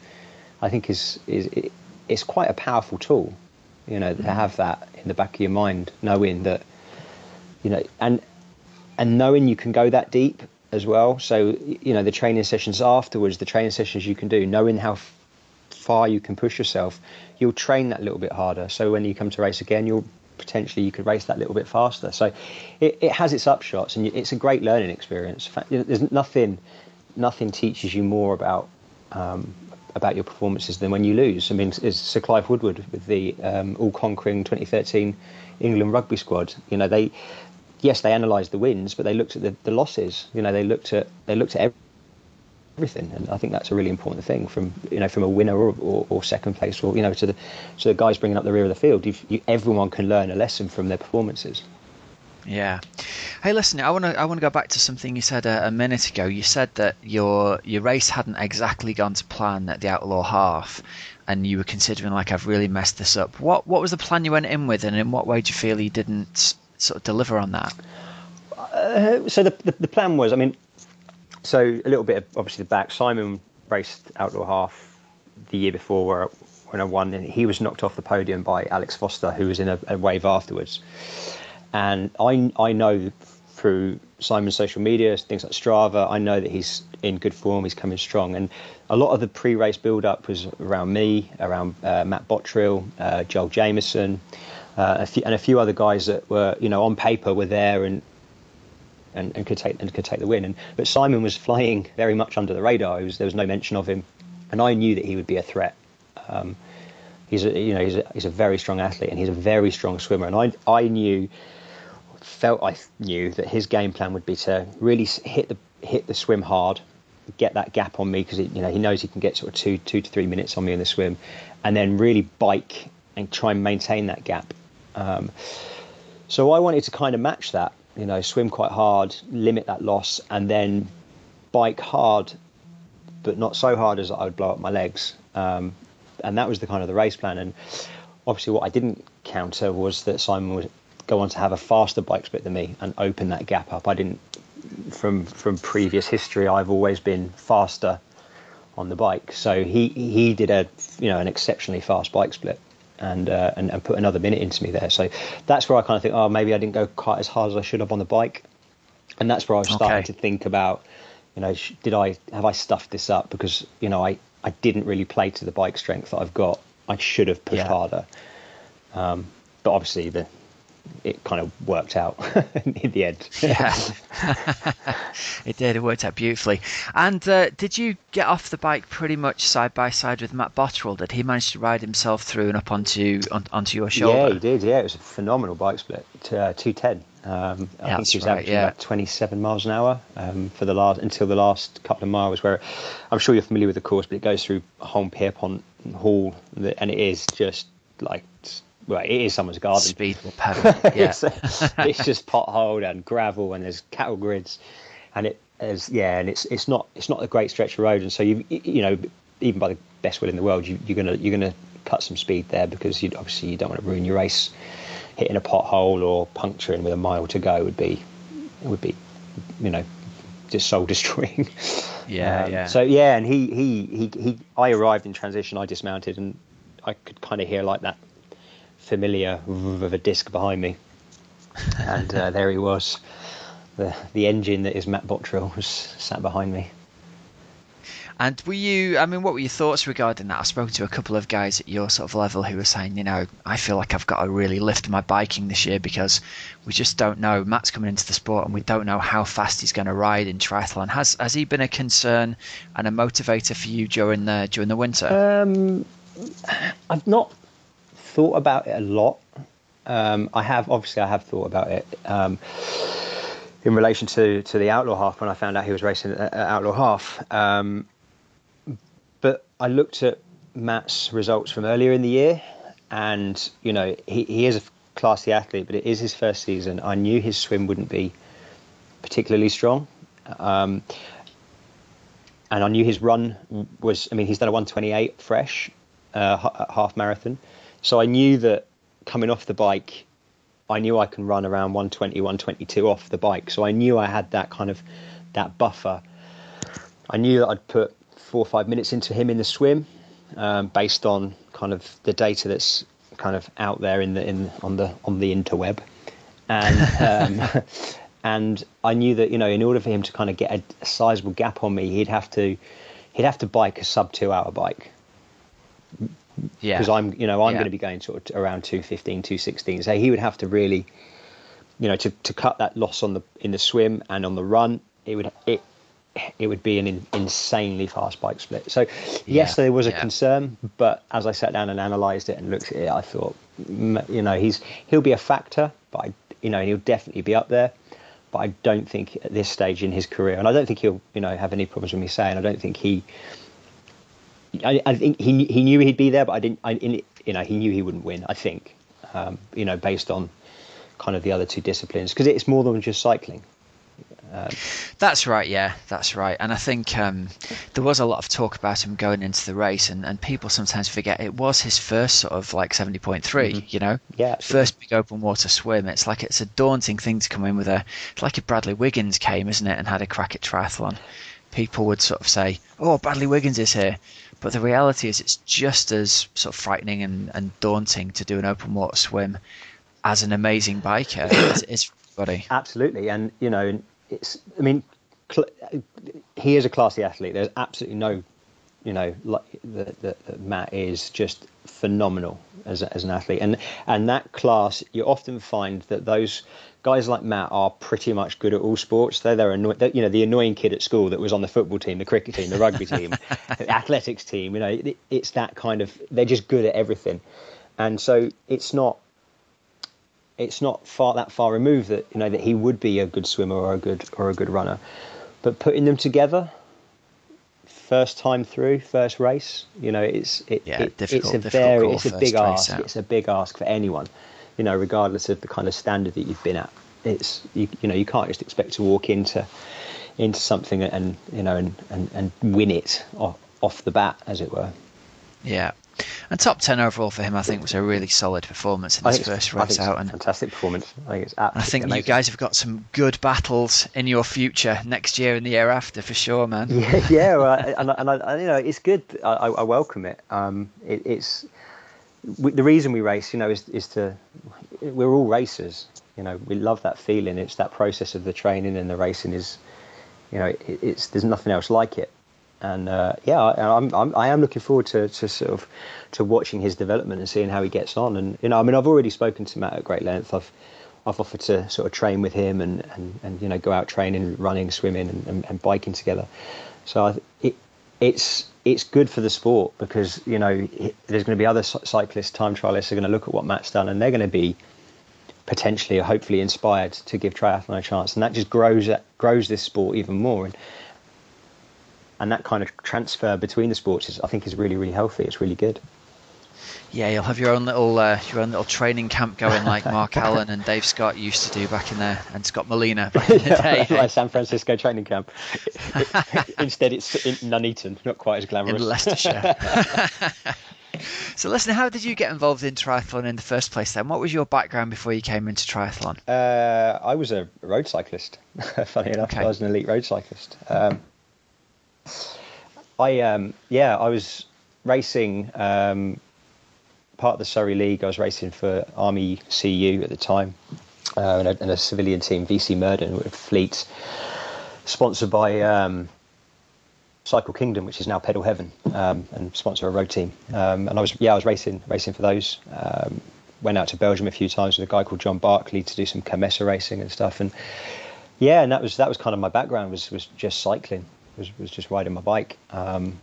I think it's quite a powerful tool. To have that in the back of your mind, knowing that, and knowing you can go that deep as well. So, the training sessions afterwards, the training sessions you can do, knowing how far you can push yourself, you'll train that little bit harder. So when you come to race again, you could race that little bit faster. So it has its upshots, and it's a great learning experience. In fact, there's nothing teaches you more about your performances than when you lose. I mean, it's Sir Clive Woodward with the all-conquering 2013 England rugby squad. They analysed the wins, but they looked at the losses. They looked at everything, and I think that's a really important thing from a winner or second place, or to the guys bringing up the rear of the field. Everyone can learn a lesson from their performances. Yeah. Hey, listen, I want to go back to something you said a minute ago. You said that your race hadn't exactly gone to plan at the Outlaw Half, and you were considering, like, I've really messed this up. What was the plan you went in with, and in what way do you feel you didn't sort of deliver on that? So the plan was, so a little bit of obviously the back. Simon raced Outlaw Half the year before when I won, and he was knocked off the podium by Alex Foster, who was in a wave afterwards. And I know through Simon's social media, things like Strava, I know that he's in good form, he's coming strong. And a lot of the pre-race build-up was around me, around Matt Bottrill, Joel Jameson, and a few other guys that were, on paper were there and could take the win. But Simon was flying very much under the radar. There was no mention of him, and I knew that he would be a threat. He's a very strong athlete, and he's a very strong swimmer. And I knew that his game plan would be to really hit the swim hard, get that gap on me, because he knows he can get sort of 2 to 3 minutes on me in the swim, and then really bike and try and maintain that gap. So I wanted to kind of match that, swim quite hard, limit that loss, and then bike hard, but not so hard as I would blow up my legs. And that was the kind of the race plan. And obviously what I didn't counter was that Simon would go on to have a faster bike split than me and open that gap up. I didn't, from previous history, I've always been faster on the bike. So he did an exceptionally fast bike split and put another minute into me there. So that's where I kind of think, maybe I didn't go quite as hard as I should have on the bike. And that's where I was starting to think about, have I stuffed this up? Because, I didn't really play to the bike strength that I've got. I should have pushed harder. But obviously it kind of worked out in the end. Yeah, it did. It worked out beautifully. And did you get off the bike pretty much side by side with Matt Bottrill? Did he manage to ride himself through and up onto your shoulder? Yeah, he did. Yeah, it was a phenomenal bike split. 2:10. I think he was averaging about 27 miles an hour until the last couple of miles, where I'm sure you're familiar with the course, but it goes through Holme-Pierpont Hall, and it is just like. Well, it is someone's garden. Speed will pedal. Yeah. It's just potholed and gravel, and there's cattle grids, and it's not a great stretch of road, and so you even by the best will in the world, you're gonna cut some speed there, because you don't want to ruin your race. Hitting a pothole or puncturing with a mile to go would be just soul destroying. Yeah. So and I arrived in transition. I dismounted, and I could kind of hear like that familiar of a disc behind me, and there he was, the engine that is Matt Bottrill was sat behind me. And what were your thoughts regarding that? I've spoken to a couple of guys at your sort of level who were saying, I feel like I've got to really lift my biking this year, because we just don't know. Matt's coming into the sport, and we don't know how fast he's going to ride in triathlon. Has he been a concern and a motivator for you during the winter? I've not thought about it a lot. I have thought about it in relation to the Outlaw Half, when I found out he was racing at Outlaw Half. But I looked at Matt's results from earlier in the year, and he is classy athlete, but it is his first season. I knew his swim wouldn't be particularly strong. And I knew his run was, I mean, he's done a 1:28 fresh, half marathon. So I knew that coming off the bike, I knew I can run around 1:20, 1:22 off the bike. So I knew I had that kind of, that buffer. I knew that I'd put 4 or 5 minutes into him in the swim, based on kind of the data that's kind of out there on the interweb. And, and I knew that, in order for him to kind of get a sizable gap on me, he'd have to bike a sub 2 hour bike. Yeah. Because I'm going to be going sort of around 2:15, 2:16. So he would have to really, to cut that loss in the swim and on the run, it would be an insanely fast bike split. So yes, there was a concern, but as I sat down and analysed it and looked at it, I thought, he'll be a factor, but he'll definitely be up there. But I don't think at this stage in his career, and I don't think he'll have any problems with me saying, I don't think I think he knew he'd be there, but he knew he wouldn't win. I think, based on kind of the other two disciplines, because it's more than just cycling. That's right, yeah, that's right. And I think there was a lot of talk about him going into the race, and people sometimes forget it was his first sort of like 70.3, Yeah, first big open water swim. It's like it's a daunting thing to come in with it's like if Bradley Wiggins came, isn't it, and had a crack at triathlon. People would sort of say, oh, Bradley Wiggins is here. But the reality is it's just as sort of frightening and daunting to do an open water swim as an amazing biker as it is for everybody. Absolutely. And, he is a classy athlete. There's absolutely no, that Matt is just phenomenal as an athlete. And that class, you often find that those guys like Matt are pretty much good at all sports. They're the annoying kid at school that was on the football team, the cricket team, the rugby team, the athletics team. It's that kind of, they're just good at everything. And so it's not that far removed that that he would be a good swimmer or a good runner. But putting them together, first time through, first race, it's a big ask. It's a big ask for anyone, regardless of the kind of standard that you've been at. It's you can't just expect to walk into something and win it off the bat, as it were. Yeah. And top 10 overall for him, I think, was a really solid performance in his first race out. And fantastic performance. I think it's absolutely amazing. You guys have got some good battles in your future next year and the year after, for sure, man. Yeah. Well, and it's good. I welcome it. It's the reason we race, is to. We're all racers. We love that feeling. It's that process of the training and the racing is, there's nothing else like it. And I am looking forward to sort of to watching his development and seeing how he gets on. And I've already spoken to Matt at great length. I've offered to sort of train with him and go out training, running, swimming, and biking together. So it's good for the sport because there's going to be other cyclists, time trialists are going to look at what Matt's done, and they're going to be potentially or hopefully inspired to give triathlon a chance, and that just grows this sport even more. And that kind of transfer between the sports I think is really, really healthy. It's really good. Yeah, you'll have your own little training camp going like Mark Allen and Dave Scott used to do back in there, and Scott Molina back in the day. Like San Francisco training camp. Instead, it's in Nuneaton, not quite as glamorous. In Leicestershire. So listen, how did you get involved in triathlon in the first place then? What was your background before you came into triathlon? I was a road cyclist, funny enough. Okay. I was an elite road cyclist. I was racing part of the Surrey League. I was racing for Army CU at the time, and a civilian team, VC Murden, with Fleet, sponsored by Cycle Kingdom, which is now Pedal Heaven, and sponsor a road team. And I was racing for those. Went out to Belgium a few times with a guy called John Barkley to do some Camessa racing and stuff. And that was kind of my background was just cycling. Was just riding my bike, and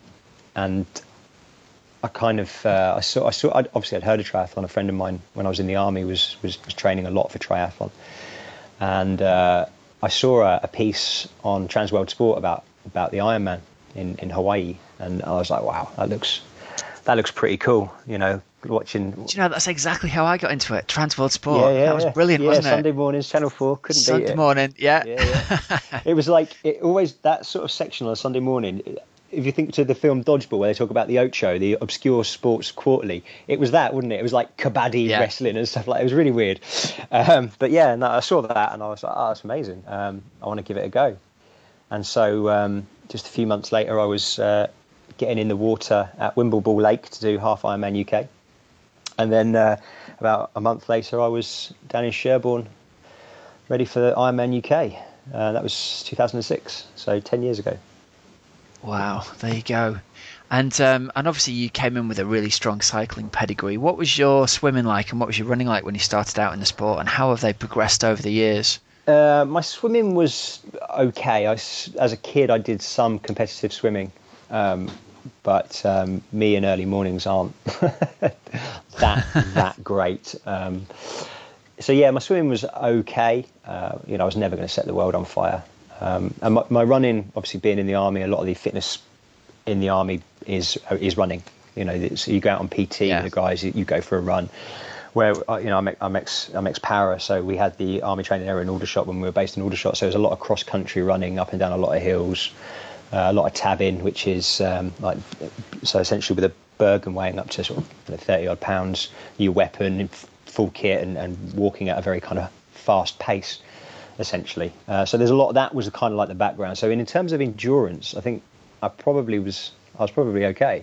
I kind of I saw obviously I'd heard of triathlon. A friend of mine when I was in the army was training a lot for triathlon, and I saw a piece on Transworld Sport about the Ironman in Hawaii, and I was like, wow, that looks that looks pretty cool, watching. Do you know, that's exactly how I got into it. Transport Sport. That was brilliant, wasn't it? Sunday mornings, Channel 4, couldn't beat it. Sunday morning, yeah. It was like, that sort of section on a Sunday morning, if you think to the film Dodgeball, where they talk about the Ocho, the obscure sports quarterly, it was that, wouldn't it? It was like kabaddi wrestling and stuff like that. It was really weird. But yeah, no, I saw that and I was like, oh, that's amazing. I want to give it a go. And so just a few months later, I was getting in the water at Wimbleball Lake to do half Ironman UK. And then about a month later, I was down in Sherborne, ready for the Ironman UK. That was 2006, so 10 years ago. Wow, there you go. And obviously you came in with a really strong cycling pedigree. What was your swimming like and what was your running like when you started out in the sport, and how have they progressed over the years? My swimming was okay. As a kid, I did some competitive swimming. But me and early mornings aren't that great. So yeah, my swimming was okay. I was never going to set the world on fire. And my running, obviously being in the army, a lot of the fitness in the army is running. So you go out on PT with the guys, you go for a run. Where I'm ex Para, so we had the army training area in Aldershot when we were based in Aldershot. So there was a lot of cross country running up and down a lot of hills. A lot of tabbing, which is so essentially with a Bergen weighing up to sort of 30 odd pounds, your weapon, full kit, and walking at a very kind of fast pace, essentially. So there's a lot of that was kind of like the background. So in terms of endurance, I think I was probably okay.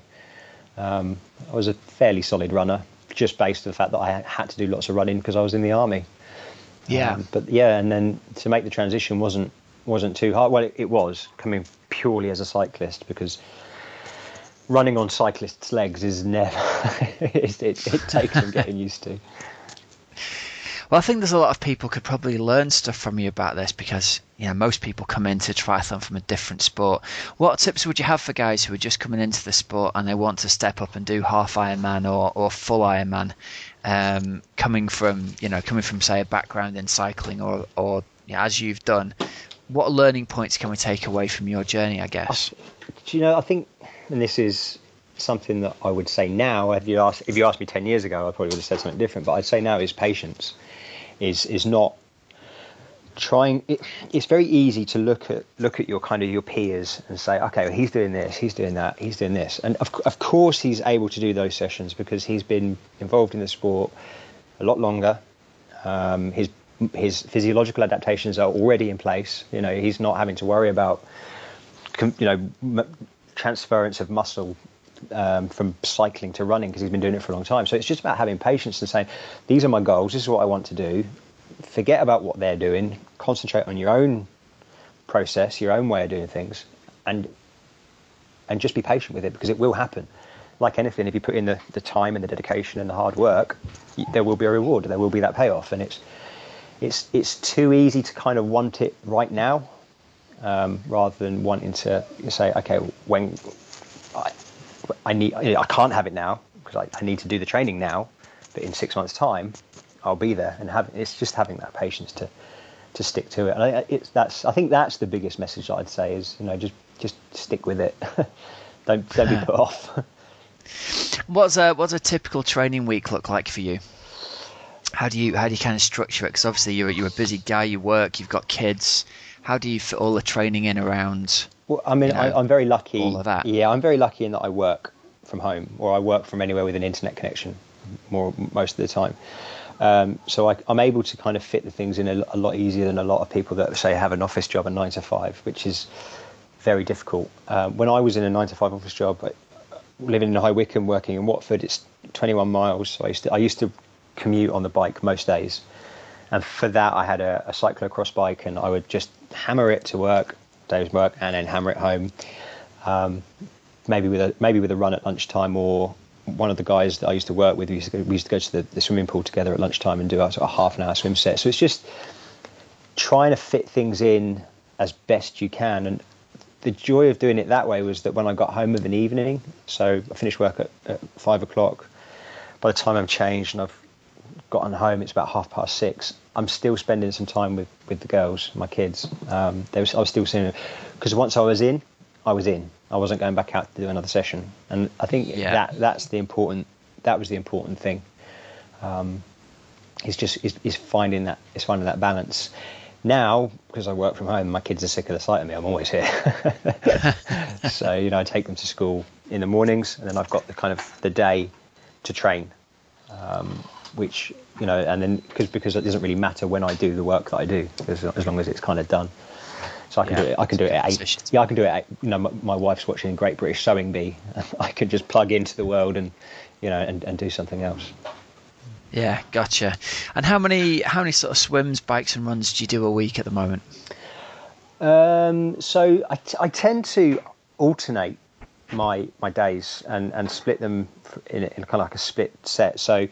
I was a fairly solid runner, just based on the fact that I had to do lots of running because I was in the army. And then to make the transition wasn't too hard. Well, it was coming purely as a cyclist, because running on cyclists' legs is never it takes some getting used to. Well, I think there's a lot of people could probably learn stuff from you about this, because most people come into triathlon from a different sport. What tips would you have for guys who are just coming into the sport and they want to step up and do half Ironman or full Ironman, coming from say a background in cycling or as you've done? What learning points can we take away from your journey, I guess? I think, and this is something that I would say now, if you asked me 10 years ago, I probably would have said something different, but I'd say now is patience, is not trying. It's very easy to look at your kind of your peers and say, okay, well, he's doing this, he's doing that, he's doing this. And of course he's able to do those sessions because he's been involved in the sport a lot longer. His physiological adaptations are already in place. He's not having to worry about, transference of muscle from cycling to running because he's been doing it for a long time. So it's just about having patience and saying, these are my goals. This is what I want to do. Forget about what they're doing. Concentrate on your own process, your own way of doing things, and just be patient with it, because it will happen. Like anything, if you put in the time and the dedication and the hard work, there will be a reward. There will be that payoff, and it's too easy to kind of want it right now, rather than wanting to say, okay, when I can't have it now because I need to do the training now, but in 6 months' time, I'll be there. And it's just having that patience to stick to it. And I think that's the biggest message that I'd say is, just stick with it. Don't be put off. What's a typical training week look like for you? How do you kind of structure it? Because obviously you're a busy guy. You work. You've got kids. How do you fit all the training in around? Well, I mean, I'm very lucky. All of that. Yeah, I'm very lucky in that I work from home, or I work from anywhere with an internet connection, most of the time. So I'm able to kind of fit the things in a lot easier than a lot of people that say have an office job, a 9 to 5, which is very difficult. When I was in a 9 to 5 office job, living in High Wycombe, working in Watford, it's 21 miles. So I used to commute on the bike most days, and for that I had a cyclocross bike, and I would just hammer it to work, day's work, and then hammer it home. Maybe with a run at lunchtime, or one of the guys that I used to work with, we used to go to the swimming pool together at lunchtime and do a sort of half an hour swim set. So it's just trying to fit things in as best you can. And the joy of doing it that way was that when I got home of an evening, so I finished work at 5 o'clock, by the time I'm changed and I've gotten home, it's about 6:30. I'm still spending some time with the girls, my kids. I was still seeing them, because once I was in, I was in. I wasn't going back out to do another session, and I think that was the important thing. Is finding that balance. Now, because I work from home, my kids are sick of the sight of me. I'm always here. So, I take them to school in the mornings, and then I've got the day to train, which, and then because it doesn't really matter when I do the work that I do, as long as it's kind of done. So I can do it at 8. Yeah, I can do it at 8. My wife's watching Great British Sewing Bee. I can just plug into the world and do something else. Yeah, gotcha. And how many sort of swims, bikes, and runs do you do a week at the moment? So I tend to alternate my days and split them in kind of like a split set. So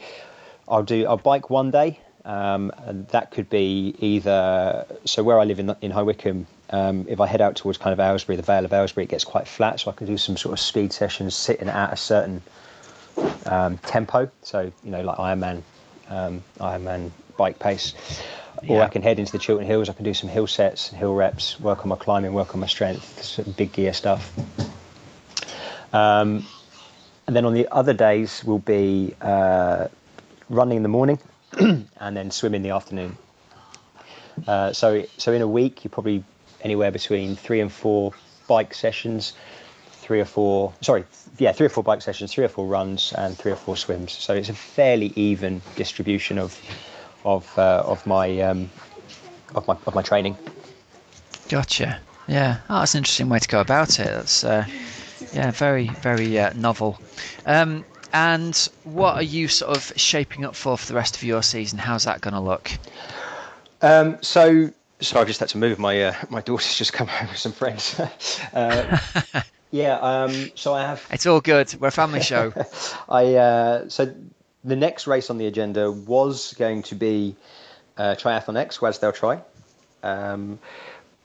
I'll bike one day, and that could be either, so where I live in High Wycombe, if I head out towards kind of Aylesbury, the Vale of Aylesbury, it gets quite flat, so I can do some sort of speed sessions sitting at a certain tempo, so like Ironman bike pace, or I can head into the Chiltern Hills. I can do some hill sets, hill reps, work on my climbing, work on my strength, sort of big gear stuff. And then on the other days will be running in the morning and then swim in the afternoon. So in a week you're probably anywhere between 3 and 4 bike sessions, 3 or 4 bike sessions, 3 or 4 runs, and 3 or 4 swims. So it's a fairly even distribution of my training. Gotcha. Yeah, that's an interesting way to go about it. That's very, very novel. And what are you sort of shaping up for the rest of your season? How's that going to look? So I just had to move. My daughter's just come home with some friends. So I have. It's all good. We're a family show. So the next race on the agenda was going to be Triathlon X, Wasdale Tri.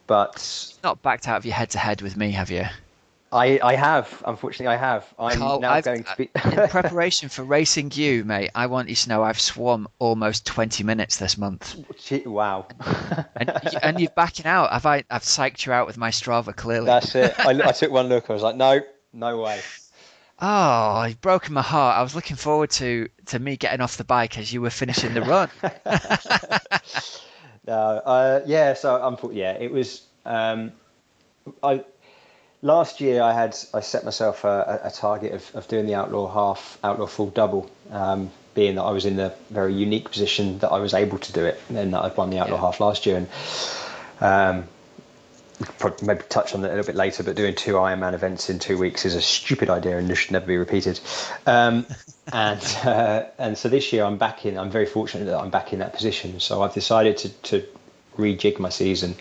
But not backed out of your head-to-head with me, have you? I have. Unfortunately, I have. I'm Carl, now going to be in preparation for racing you, mate. I want you to know I've swum almost 20 minutes this month. Wow! and you're backing out. I've psyched you out with my Strava, clearly. That's it. I took one look. I was like, no way. Oh, you've broken my heart. I was looking forward to me getting off the bike as you were finishing the run. No, so unfortunately, it was. Last year I set myself a target of doing the outlaw full double, being that I was in the very unique position that I was able to do it, and then that I'd won the outlaw half last year, and probably maybe touch on that a little bit later, but doing 2 Ironman events in 2 weeks is a stupid idea and should never be repeated. And so this year I'm very fortunate that I'm back in that position. So I've decided to rejig my season.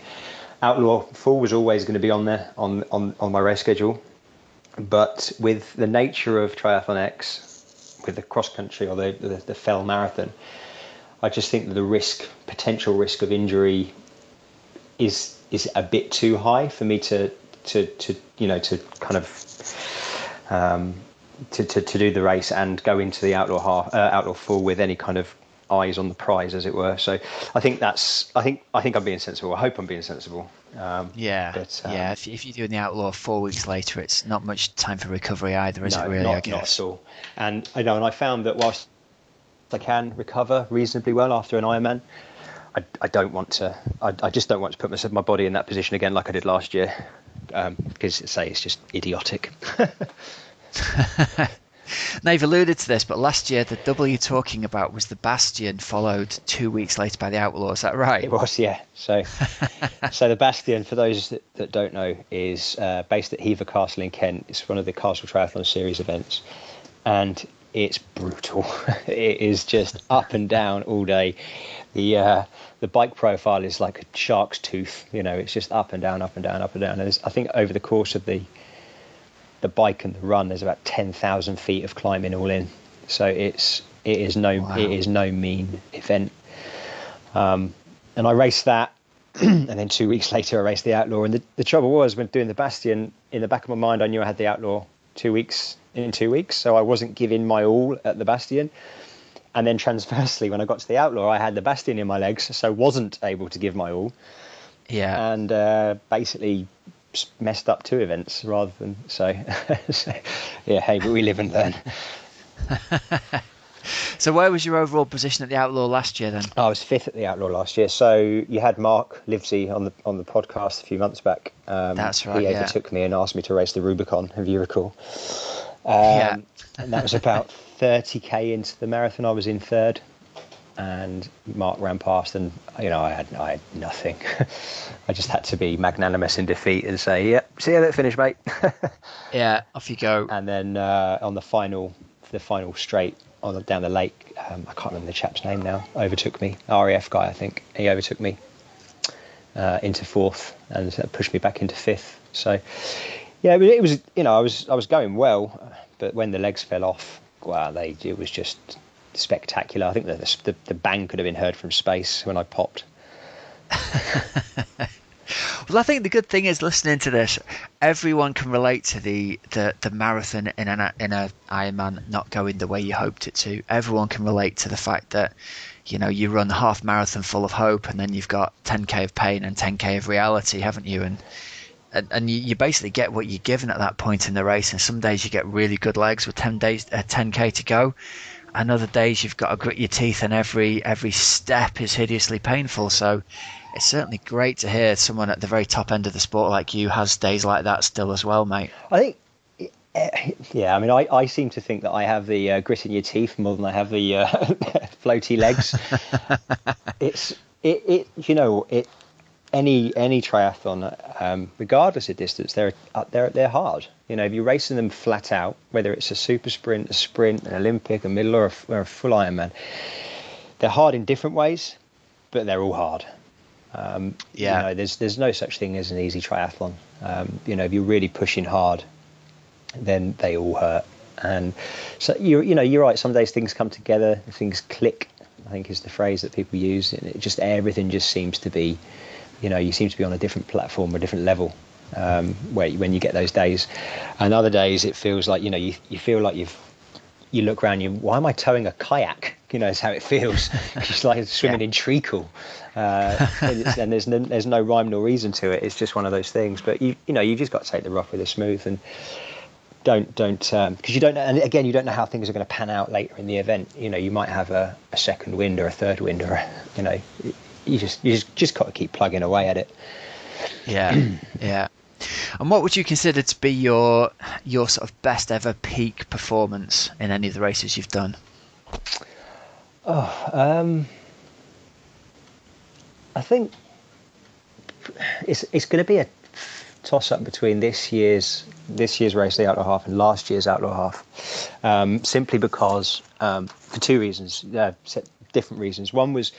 Outlaw full was always going to be on there on my race schedule, but with the nature of Triathlon X, with the cross country or the Fell Marathon, I just think that the potential risk of injury is a bit too high for me to do the race and go into the outlaw full with any kind of eyes on the prize, as it were. So I think I'm being sensible. I hope I'm being sensible. If you're doing the outlaw 4 weeks later, it's not much time for recovery either, is it really? I guess not at all. And I found that whilst I can recover reasonably well after an Ironman, I don't want to. I just don't want to put my body in that position again like I did last year, because it's just idiotic. Now, you've alluded to this, but last year the double you're talking about was the Bastion, followed 2 weeks later by the Outlaw. Is that right? It was, yeah. So the Bastion, for those that don't know, is based at Hever Castle in Kent. It's one of the Castle Triathlon Series events, and it's brutal. It is just up and down all day. The bike profile is like a shark's tooth. It's just up and down, up and down, up and down. And I think over the course of the bike and the run, there's about 10,000 feet of climbing all in. So it is no mean event. And I raced that, and then 2 weeks later I raced the Outlaw. And the trouble was, when doing the Bastion, in the back of my mind I knew I had the Outlaw 2 weeks, so I wasn't giving my all at the Bastion. And then transversely, when I got to the Outlaw, I had the Bastion in my legs, so wasn't able to give my all. Yeah. And basically messed up 2 events rather than so. Yeah, hey, but we live and learn. So where was your overall position at the Outlaw last year then? I was 5th at the Outlaw last year. So you had Mark Livesey on the podcast a few months back. That's right. He overtook me and asked me to race the Rubicon, if you recall. Yeah. And that was about 30k into the marathon. I was in 3rd, and Mark ran past, and I had nothing. I just had to be magnanimous in defeat and say, "Yeah, see you at the finish, mate." Yeah, off you go. And then on the final straight down the lake, I can't remember the chap's name now. Overtook me, RAF guy, I think. He overtook me into 4th and pushed me back into 5th. So yeah, it was I was going well, but when the legs fell off, wow, it was just spectacular. I think that the bang could have been heard from space when I popped. Well, I think the good thing is, listening to this, everyone can relate to the marathon in a Ironman not going the way you hoped it to. Everyone can relate to the fact that, you run a half marathon full of hope, and then you've got 10k of pain and 10k of reality, haven't you? And you basically get what you're given at that point in the race. And some days you get really good legs with 10k to go, and other days you've got to grit your teeth, and every step is hideously painful. So it's certainly great to hear someone at the very top end of the sport like you has days like that still as well, mate. I think, yeah, I mean, I seem to think that I have the grit in your teeth more than I have the floaty legs. Any triathlon, regardless of distance, they're hard. If you're racing them flat out, whether it's a super sprint, a sprint, an Olympic, a middle, or a full Ironman, they're hard in different ways, but they're all hard. There's no such thing as an easy triathlon. If you're really pushing hard, then they all hurt. And so you're right. Some days things come together, things click, I think is the phrase that people use. And everything just seems to be, you seem to be on a different platform or a different level when you get those days. And other days it feels like you feel like you look around, why am I towing a kayak? Is how it feels. It's like swimming in treacle, and there's no rhyme nor reason to it. It's just one of those things. But you just got to take the rough with the smooth, and don't because you don't know. And again, you don't know how things are going to pan out later in the event. You might have a second wind or a third wind, or you just got to keep plugging away at it. Yeah. And what would you consider to be your sort of best ever peak performance in any of the races you've done? I think it's going to be a toss-up between this year's race, the Outlaw Half, and last year's Outlaw Half, simply because for 2 reasons, different reasons. One was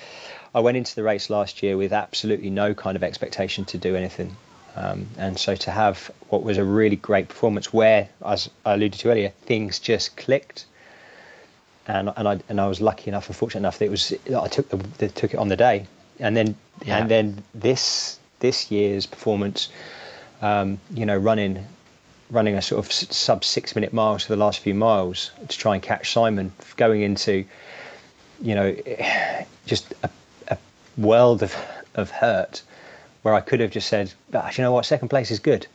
I went into the race last year with absolutely no kind of expectation to do anything. And so to have what was a really great performance where, as I alluded to earlier, things just clicked, and I was lucky enough and fortunate enough that I took it on the day, and then this year's performance, running a sort of sub 6 minute miles for the last few miles to try and catch Simon, going into just a world of hurt, where I could have just said, you know what, second place is good,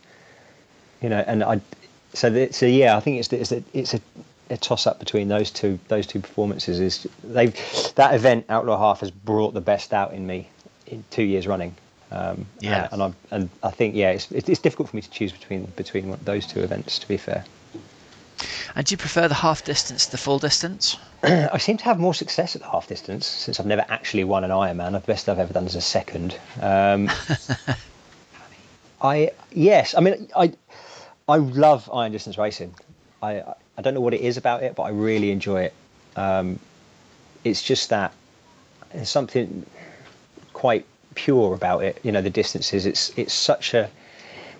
and I think it's a toss up between those two performances. That event, Outlaw Half, has brought the best out in me in 2 years running. And I think it's difficult for me to choose between those two events, to be fair. And do you prefer the half distance to the full distance? I seem to have more success at the half distance, since I've never actually won an Ironman. The best I've ever done is a second. I love iron distance racing. I don't know what it is about it, but I really enjoy it. It's just that there's something quite pure about it. The distances. It's such a,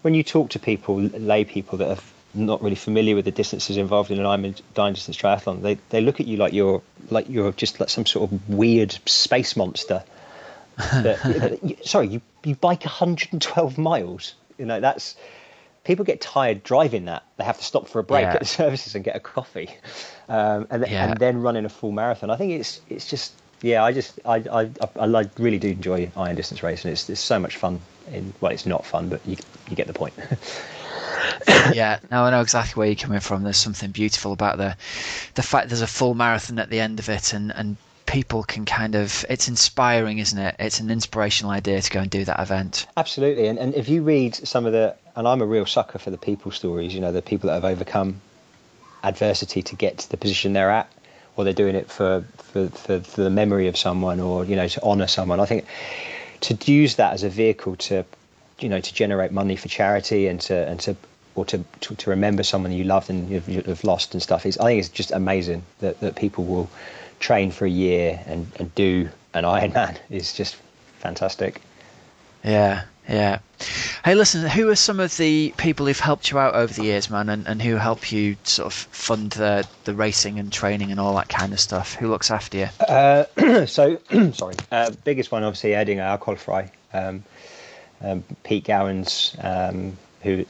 when you talk to people, lay people that are not really familiar with the distances involved in an iron distance triathlon, they look at you like you're just like some sort of weird space monster. You bike 112 miles. That's, people get tired driving that. They have to stop for a break at the services and get a coffee, and then run in a full marathon. I think it's just Yeah, I really do enjoy iron distance racing. It's so much fun. Well, it's not fun, but you get the point. Yeah, no, I know exactly where you're coming from. There's something beautiful about the fact there's a full marathon at the end of it, and people can kind of, it's inspiring, isn't it? It's an inspirational idea to go and do that event. Absolutely, and if you read some of and I'm a real sucker for the people stories, the people that have overcome adversity to get to the position they're at, or they're doing it for the memory of someone, or to honour someone. I think to use that as a vehicle to to generate money for charity and to remember someone you loved and you've lost and stuff, I think it's just amazing that people will train for a year and do an Ironman. Is just fantastic. Yeah. Hey, listen, who are some of the people who've helped you out over the years, man, and who help you sort of fund the racing and training and all that kind of stuff? Who looks after you? Sorry. Biggest one, obviously, adding alcohol fry. Pete Gowans, who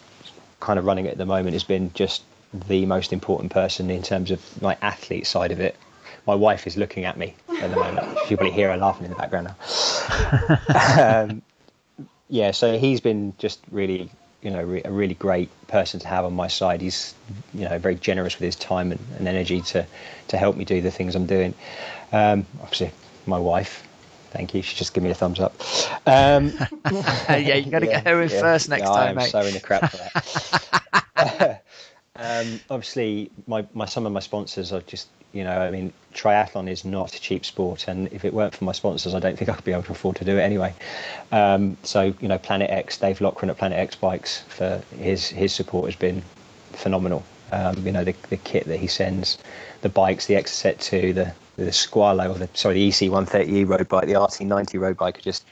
kind of running it at the moment, has been just the most important person in terms of my athlete side of it. My wife is looking at me at the moment. You probably hear her laughing in the background now. Yeah, so he's been just really, a really great person to have on my side. He's, very generous with his time and energy to help me do the things I'm doing. Obviously, my wife. Thank you. She just give me a thumbs up. Yeah, you got to get her in first next time, mate. I'm so in the crap for that. Obviously, some of my sponsors are just, triathlon is not a cheap sport, and if it weren't for my sponsors, I don't think I could be able to afford to do it anyway. So, Planet X, Dave Lochran at Planet X Bikes, for his support has been phenomenal. The kit that he sends, the bikes, the Exocet 2, the Squalo, the EC130E road bike, the RT90 road bike are just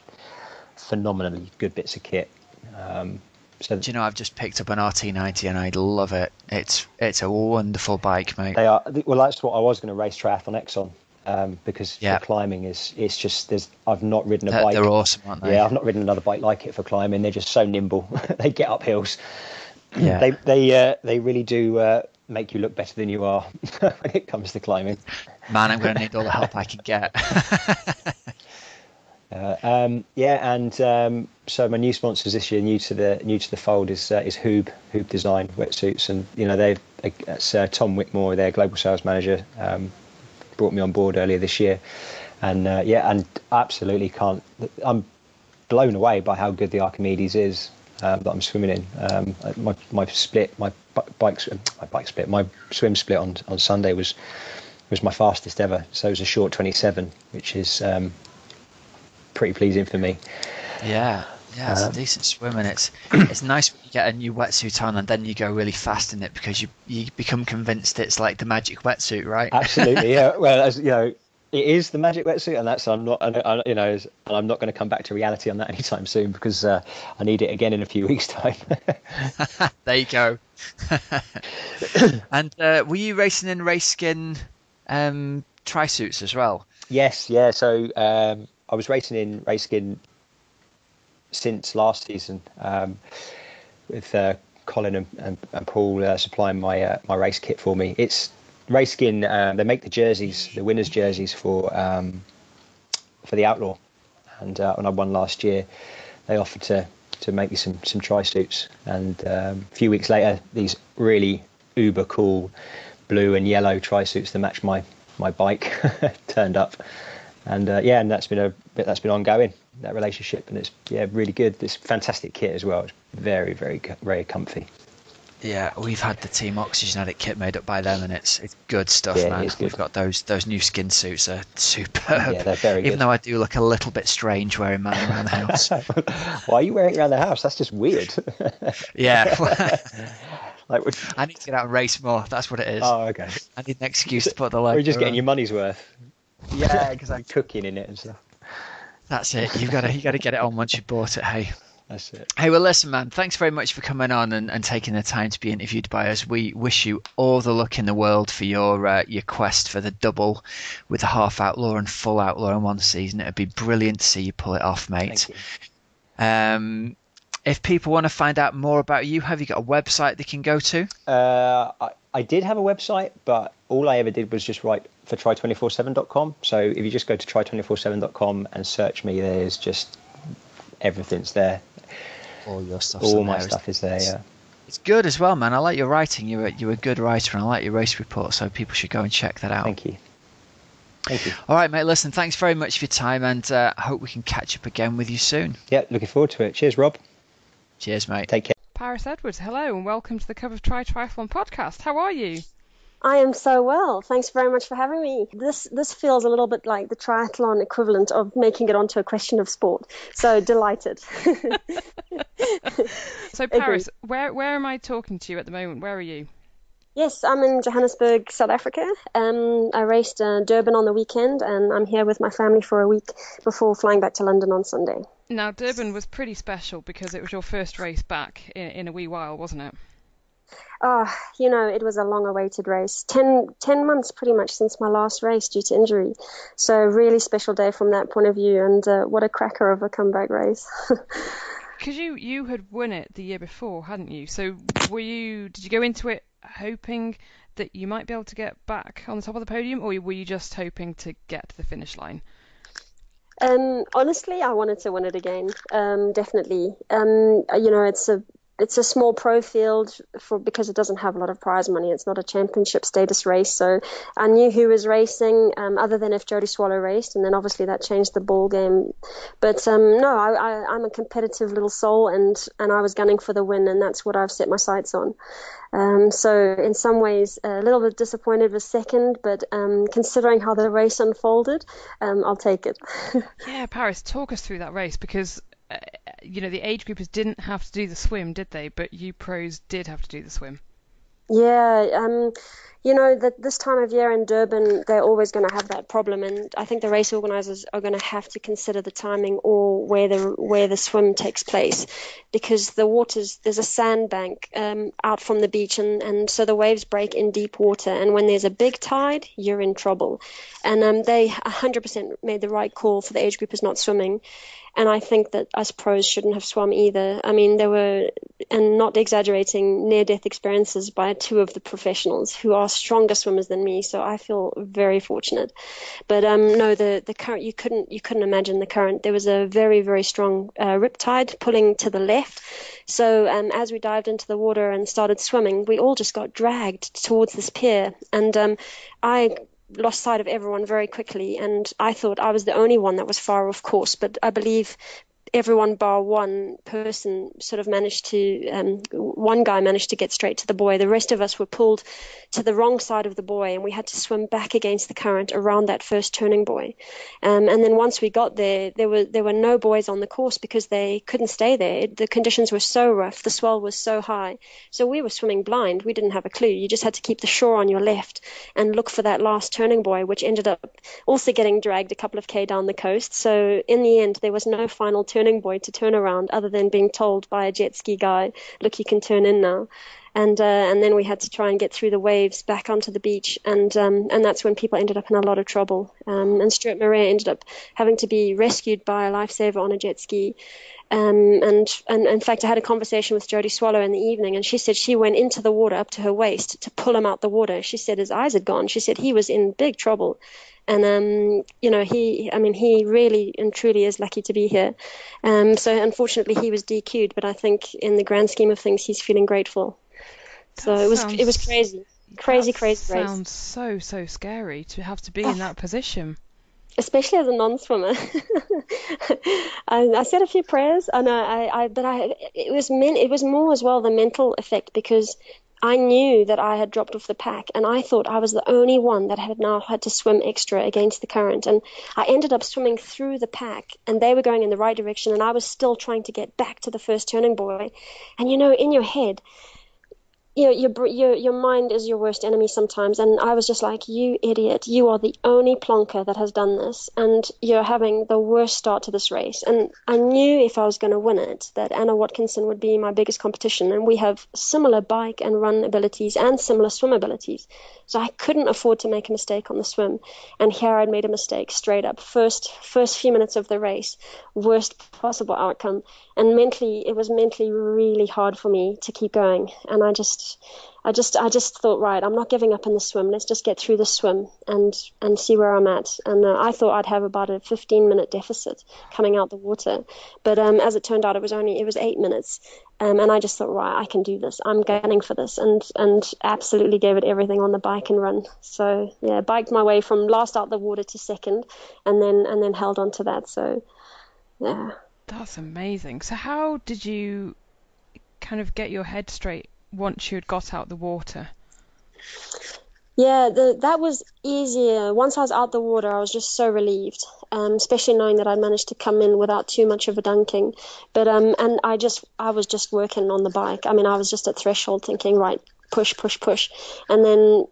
phenomenally good bits of kit. Do you know, I've just picked up an RT90 and I love it. It's a wonderful bike, mate. They are. Well, that's what I was going to race Triathlon X on, because for climbing it's just I've not ridden a bike. They're awesome, aren't they? Yeah, I've not ridden another bike like it for climbing. They're just so nimble. They get up hills. Yeah. They really do make you look better than you are when it comes to climbing. Man, I'm going to need all the help I can get. So my new sponsors this year, new to the fold, is Hoob Design wetsuits, and that's Tom Whitmore, their global sales manager, brought me on board earlier this year, and absolutely can't. I'm blown away by how good the Archimedes is that I'm swimming in. My swim split on Sunday was my fastest ever. So it was a short 27, which is pretty pleasing for me. Yeah, it's a decent swim, and it's nice when you get a new wetsuit on and then you go really fast in it, because you become convinced it's like the magic wetsuit, right? Absolutely, yeah. Well, as it is the magic wetsuit, and I'm not going to come back to reality on that anytime soon, because I need it again in a few weeks' time. There you go. And were you racing in race skin tri-suits as well? Yes, yeah. So I was racing in race skin since last season, with Colin and Paul supplying my race kit for me. It's race skin. They make the jerseys, the winners' jerseys for the Outlaw, and when I won last year, they offered to make me some tri-suits, and a few weeks later, these really uber cool blue and yellow tri-suits that match my bike turned up, and that's been ongoing, that relationship, and it's really good. It's fantastic kit as well. It's very, very, very comfy. Yeah, we've had the Team Oxygen Addict kit made up by them, and it's good stuff, man. Good. We've got those new skin suits are superb. Yeah, they're very good. Even though I do look a little bit strange wearing mine around the house. Why are you wearing it around the house? That's just weird. Yeah. I need to get out and race more. That's what it is. Oh, okay. I need an excuse to put the logo. Or you're just getting your money's worth. Yeah, exactly. Cooking in it and stuff. That's it. You got to get it on once you've bought it. Hey. That's it. Hey, well, listen, man, thanks very much for coming on and taking the time to be interviewed by us. We wish you all the luck in the world for your quest for the double with the half outlaw and full outlaw in one season. It'd be brilliant to see you pull it off, mate. Thank you. If people want to find out more about you, have you got a website they can go to? I did have a website, but all I ever did was just write for try247.com. So if you just go to try247.com and search me, there's just everything's there. All your stuff. All my stuff is there. Yeah. It's good as well, man. I like your writing. You're a good writer, and I like your race report. So people should go and check that out. Thank you. All right, mate. Listen, thanks very much for your time, and I hope we can catch up again with you soon. Yeah, looking forward to it. Cheers, Rob. Cheers, mate. Take care. Parys Edwards, hello, and welcome to the Cover of Triathlon podcast. How are you? I am so well. Thanks very much for having me. This feels a little bit like the triathlon equivalent of making it onto a question of sport. So delighted. So Parys, where am I talking to you at the moment? Where are you? Yes, I'm in Johannesburg, South Africa. I raced Durban on the weekend, and I'm here with my family for a week before flying back to London on Sunday. Now, Durban was pretty special because it was your first race back in a wee while, wasn't it? Oh, it was a long-awaited race. 10 months pretty much since my last race due to injury. So really special day from that point of view, and what a cracker of a comeback race. Because you had won it the year before, hadn't you? So did you go into it hoping that you might be able to get back on the top of the podium, or were you just hoping to get to the finish line? Honestly, I wanted to win it again. Definitely. It's a small pro field because it doesn't have a lot of prize money. It's not a championship status race. So I knew who was racing, other than if Jodie Swallow raced, and then obviously that changed the ball game. But no, I'm a competitive little soul, and I was gunning for the win, and that's what I've set my sights on. So in some ways, a little bit disappointed with second, but considering how the race unfolded, I'll take it. Yeah, Parys, talk us through that race, because the age groupers didn't have to do the swim, did they? But you pros did have to do the swim. Yeah, that this time of year in Durban, they're always going to have that problem, and I think the race organisers are going to have to consider the timing or where the swim takes place, because there's a sandbank out from the beach, and so the waves break in deep water, and when there's a big tide, you're in trouble. And they 100% made the right call for the age groupers not swimming. And I think that us pros shouldn't have swum either. I mean, there were, and not exaggerating, near-death experiences by two of the professionals who are stronger swimmers than me. So I feel very fortunate. But no, the current, you couldn't imagine the current. There was a very, very strong riptide pulling to the left. So as we dived into the water and started swimming, we all just got dragged towards this pier. And I lost sight of everyone very quickly, and I thought I was the only one that was far off course, but I believe everyone bar one person sort of managed to, one guy managed to get straight to the buoy. The rest of us were pulled to the wrong side of the buoy, and we had to swim back against the current around that first turning buoy. And then once we got there were no buoys on the course because they couldn't stay there. The conditions were so rough, the swell was so high. So we were swimming blind. We didn't have a clue. You just had to keep the shore on your left and look for that last turning buoy, which ended up also getting dragged a couple of K down the coast. So in the end, there was no final turning buoy to turn around other than being told by a jet ski guy, look, you can turn in now. And then we had to try and get through the waves back onto the beach, and that's when people ended up in a lot of trouble. And Stuart Murray ended up having to be rescued by a lifesaver on a jet ski. And in fact, I had a conversation with Jodie Swallow in the evening, and she said she went into the water up to her waist to pull him out the water. She said his eyes had gone. She said he was in big trouble. And, he really and truly is lucky to be here. So unfortunately he was DQ'd, but I think in the grand scheme of things, he's feeling grateful. So it was crazy. Crazy race. Sounds so scary to have to be in that position. Especially as a non-swimmer. I said a few prayers, and it was more as well the mental effect, because I knew that I had dropped off the pack, and I thought I was the only one that had now had to swim extra against the current. And I ended up swimming through the pack, and they were going in the right direction, and I was still trying to get back to the first turning buoy. And in your head, your mind is your worst enemy sometimes, and I was just like, you idiot, you are the only plonker that has done this, and you're having the worst start to this race. And I knew if I was going to win it, that Anna Watkinson would be my biggest competition, and we have similar bike and run abilities and similar swim abilities, so I couldn't afford to make a mistake on the swim. And here I'd made a mistake straight up. First few minutes of the race, worst possible outcome. And it was mentally really hard for me to keep going, and I just I just thought, right, I'm not giving up in the swim. Let's just get through the swim and see where I'm at. And I thought I'd have about a 15-minute deficit coming out the water, but as it turned out, it was 8 minutes. And I just thought, right, I can do this. I'm gunning for this, and absolutely gave it everything on the bike and run. So yeah, biked my way from last out the water to second, and then held on to that. So yeah. That's amazing. So how did you kind of get your head straight once you had got out the water? Yeah, that was easier. Once I was out the water, I was just so relieved, especially knowing that I managed to come in without too much of a dunking. But and I was just working on the bike. I mean, I was just at threshold thinking, right, push, push, push, and then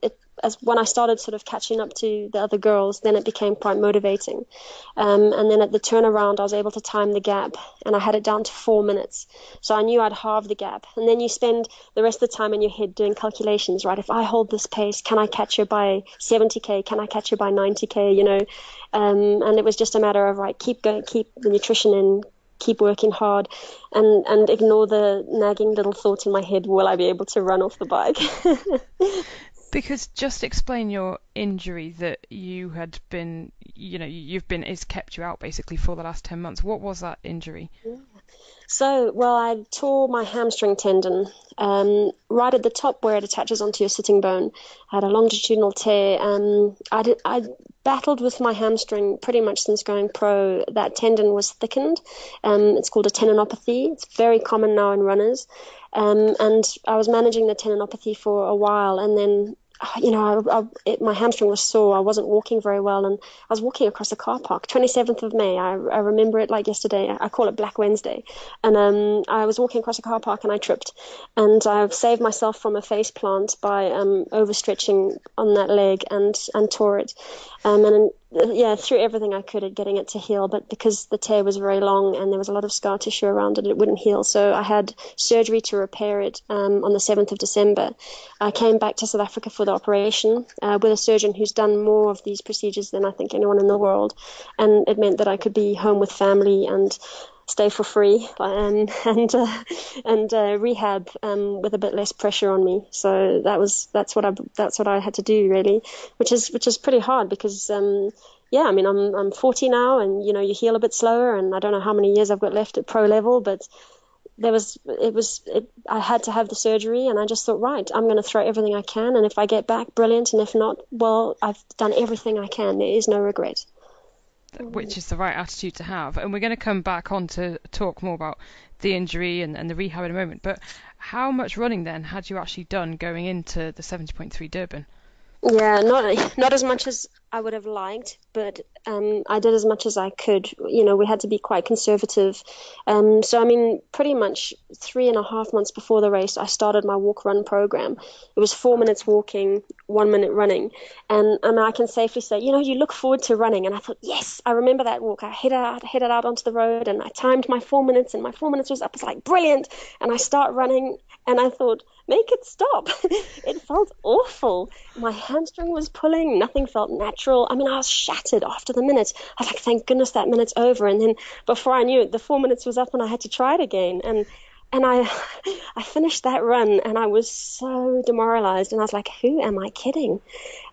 as when I started sort of catching up to the other girls, then it became quite motivating. And then at the turnaround, I was able to time the gap, and I had it down to 4 minutes. So I knew I'd halve the gap. And then you spend the rest of the time in your head doing calculations, right? If I hold this pace, can I catch her by 70K? Can I catch her by 90K? You know, and it was just a matter of, right, keep going, keep the nutrition in, keep working hard, and ignore the nagging little thought in my head, will I be able to run off the bike? Because just explain your injury that you had been, it's kept you out basically for the last 10 months. What was that injury? So, well, I tore my hamstring tendon right at the top where it attaches onto your sitting bone. I had a longitudinal tear. I battled with my hamstring pretty much since going pro. That tendon was thickened. It's called a tendinopathy. It's very common now in runners. And I was managing the tendinopathy for a while, and then my hamstring was sore. I wasn't walking very well, and I was walking across a car park. 27th of May, I remember it like yesterday. I call it Black Wednesday, and I was walking across a car park and I tripped, and I've saved myself from a face plant by overstretching on that leg and tore it, and threw everything I could at getting it to heal, but because the tear was very long and there was a lot of scar tissue around it, it wouldn't heal. So I had surgery to repair it on the 7th of December. I came back to South Africa for the operation with a surgeon who's done more of these procedures than I think anyone in the world, and it meant that I could be home with family and stay for free and rehab with a bit less pressure on me. So that's what I had to do, really, which is pretty hard because I mean, I'm 40 now, and you heal a bit slower, and I don't know how many years I've got left at pro level, but I had to have the surgery, and I just thought, right, I'm going to throw everything I can, and if I get back, brilliant, and if not, well, I've done everything I can. There is no regret. Which is the right attitude to have. And we're going to come back on to talk more about the injury and the rehab in a moment. But how much running then had you actually done going into the 70.3 Durban? Yeah, not as much as I would have liked, but I did as much as I could. We had to be quite conservative. So, I mean, pretty much 3.5 months before the race, I started my walk-run program. It was 4 minutes walking, 1 minute running. And I can safely say, you look forward to running. And I thought, yes, I remember that walk. I headed out onto the road, and I timed my 4 minutes, and my 4 minutes was up. I was like, brilliant. And I start running, and I thought, make it stop. It felt awful. My hamstring was pulling. Nothing felt natural. I mean, I was shattered after the minute. I was like, thank goodness that minute's over. And then before I knew it, the 4 minutes was up, and I had to try it again. And I finished that run, and I was so demoralized. And I was like, who am I kidding?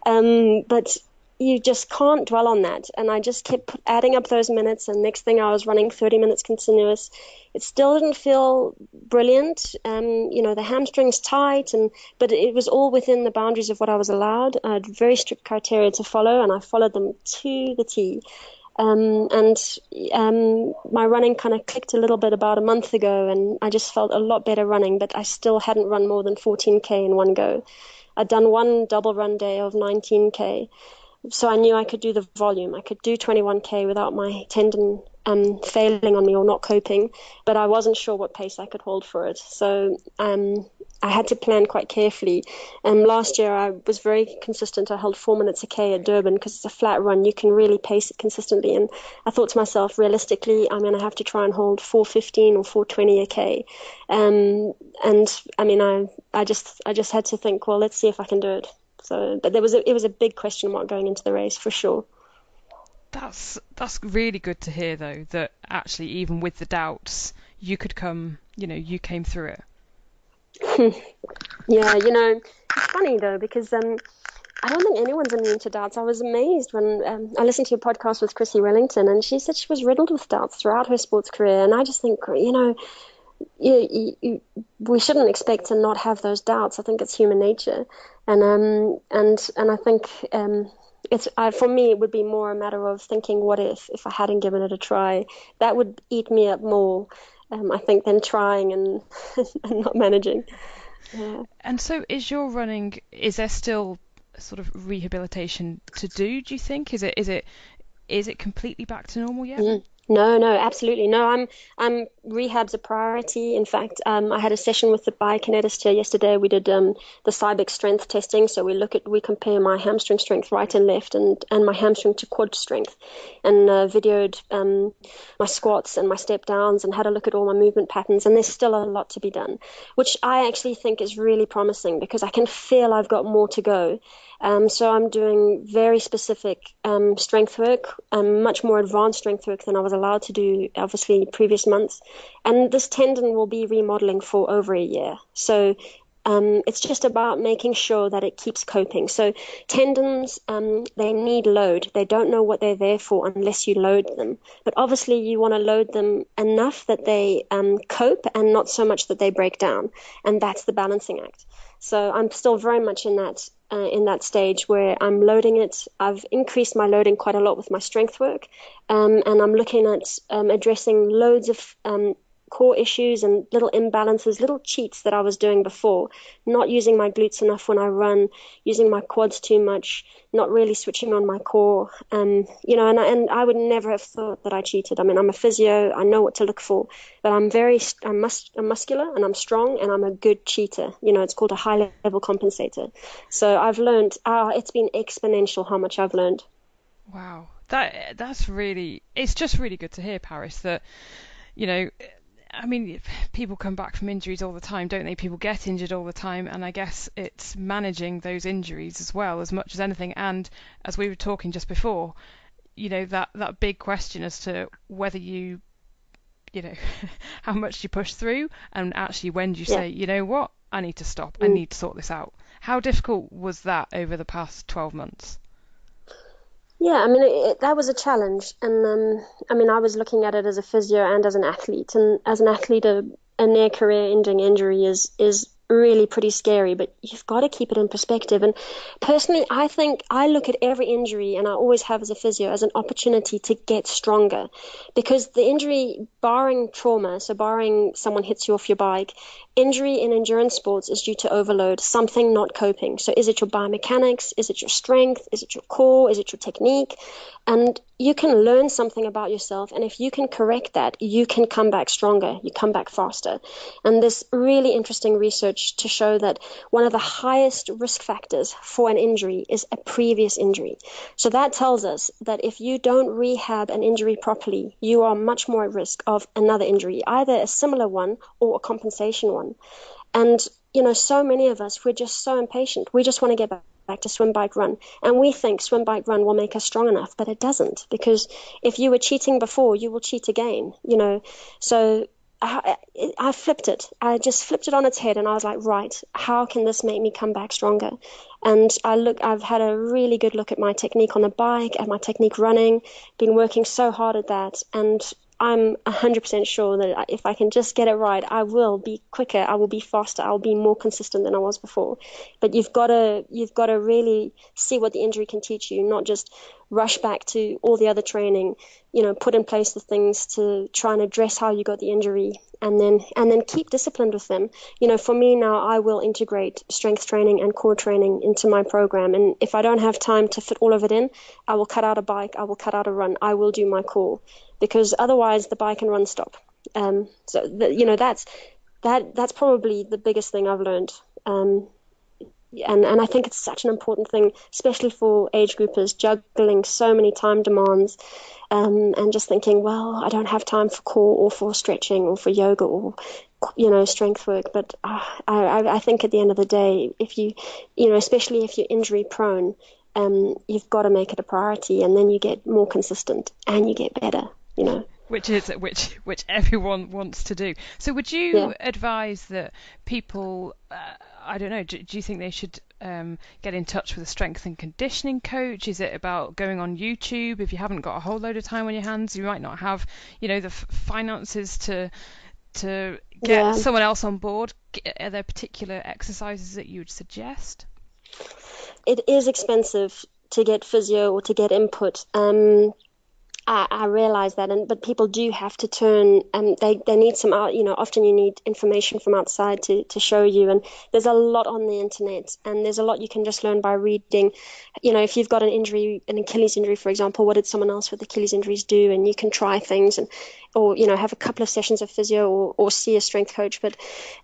But you just can't dwell on that. And I just kept adding up those minutes, and next thing I was running 30 minutes continuous. It still didn't feel brilliant. The hamstring's tight, but it was all within the boundaries of what I was allowed. I had very strict criteria to follow, and I followed them to the T. My running kind of clicked a little bit about a month ago, and I just felt a lot better running, but I still hadn't run more than 14K in one go. I'd done one double run day of 19K. So I knew I could do the volume. I could do 21K without my tendon failing on me or not coping, but I wasn't sure what pace I could hold for it. So I had to plan quite carefully. Last year I was very consistent. I held 4 minutes a K at Durban because it's a flat run. You can really pace it consistently. And I thought to myself, realistically, I'm going to have to try and hold 4:15 or 4:20 a K. And I mean, I just had to think, well, let's see if I can do it. So, but it was a big question mark going into the race for sure. That's really good to hear, though, that actually even with the doubts, you came through it. Yeah, it's funny though, because I don't think anyone's immune to doubts. I was amazed when I listened to a podcast with Chrissy Wellington, and she said she was riddled with doubts throughout her sports career. And I just think, we shouldn't expect to not have those doubts. I think it's human nature, and I think for me it would be more a matter of thinking, what if I hadn't given it a try? That would eat me up more, I think, than trying and and not managing. Yeah. And so is there still sort of rehabilitation to do you think? Is it completely back to normal yet? No, absolutely. No, rehab's a priority. In fact, I had a session with the biokineticist here yesterday. We did the Cybex strength testing. So we compare my hamstring strength right and left, and my hamstring to quad strength, and videoed my squats and my step downs, and had a look at all my movement patterns. And there's still a lot to be done, which I actually think is really promising, because I can feel I've got more to go. So I'm doing very specific strength work, much more advanced strength work than I was allowed to do, obviously, previous months. And this tendon will be remodeling for over a year. So it's just about making sure that it keeps coping. So tendons, they need load. They don't know what they're there for unless you load them. But obviously you want to load them enough that they cope, and not so much that they break down. And that's the balancing act. So I'm still very much in that stage where I'm loading it. I've increased my loading quite a lot with my strength work, and I'm looking at addressing loads of core issues and little imbalances, little cheats that I was doing before, not using my glutes enough when I run, using my quads too much, not really switching on my core. And I would never have thought that I cheated. I mean, I'm a physio, I know what to look for, but I'm muscular, and I'm strong, and I'm a good cheater. It's called a high level compensator. So I've learned, it's been exponential how much I've learned. Wow. It's just really good to hear, Parys, that, I mean, people come back from injuries all the time, don't they? People get injured all the time, and I guess it's managing those injuries as well, as much as anything. And as we were talking just before, that big question as to whether how much you push through, and actually when do you say, you know what, I need to stop, I need to sort this out. How difficult was that over the past 12 months? Yeah, I mean, that was a challenge. And I mean, I was looking at it as a physio and as an athlete. And as an athlete, a near career ending injury is really pretty scary, but you've got to keep it in perspective. And personally, I think I look at every injury, and I always have as a physio, as an opportunity to get stronger, because the injury, barring trauma, so barring someone hits you off your bike, injury in endurance sports is due to overload, something not coping. So is it your biomechanics? Is it your strength? Is it your core? Is it your technique? And you can learn something about yourself, and if you can correct that, you can come back stronger, you come back faster. And there's really interesting research to show that one of the highest risk factors for an injury is a previous injury. So that tells us that if you don't rehab an injury properly, you are much more at risk of another injury, either a similar one or a compensation one. And so many of us, we're just so impatient. We just want to get back to swim, bike, run. And we think swim, bike, run will make us strong enough, but it doesn't, because if you were cheating before, you will cheat again, So I flipped it. I just flipped it on its head, and I was like, right, how can this make me come back stronger? And I've had a really good look at my technique on the bike, at my technique running, been working so hard at that. And I'm 100% sure that if I can just get it right, I will be quicker, I will be faster, I will be more consistent than I was before. But you've got to really see what the injury can teach you, not just rush back to all the other training, put in place the things to try and address how you got the injury, and then keep disciplined with them. For me now, I will integrate strength training and core training into my program. And if I don't have time to fit all of it in, I will cut out a bike, I will cut out a run, I will do my core, because otherwise the bike and run stop. That's probably the biggest thing I've learned. And I think it's such an important thing, especially for age groupers, juggling so many time demands, and just thinking, well, I don't have time for core or for stretching or for yoga or strength work. But I think at the end of the day, if you especially if you're injury prone, you've got to make it a priority, and then you get more consistent and you get better. Which everyone wants to do. So would you advise that people, I don't know, do you think they should get in touch with a strength and conditioning coach? Is it about going on YouTube? If you haven't got a whole load of time on your hands, you might not have, the finances to get someone else on board. Are there particular exercises that you would suggest? It is expensive to get physio or to get input. I realize that, but people do have to turn, they need some out, often you need information from outside to show you, and there's a lot on the internet, and there's a lot you can just learn by reading. If you've got an injury, an Achilles injury, for example, what did someone else with Achilles injuries do? And you can try things or have a couple of sessions of physio or see a strength coach. But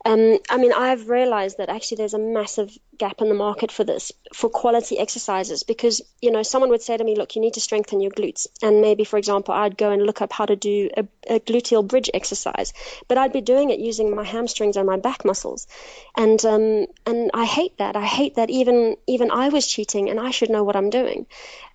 I've realized that actually there's a massive gap in the market for this, for quality exercises, because someone would say to me, look, you need to strengthen your glutes, and maybe, for example, I'd go and look up how to do a gluteal bridge exercise, but I'd be doing it using my hamstrings and my back muscles, and I hate that. I hate that even I was cheating, and I should know what I'm doing.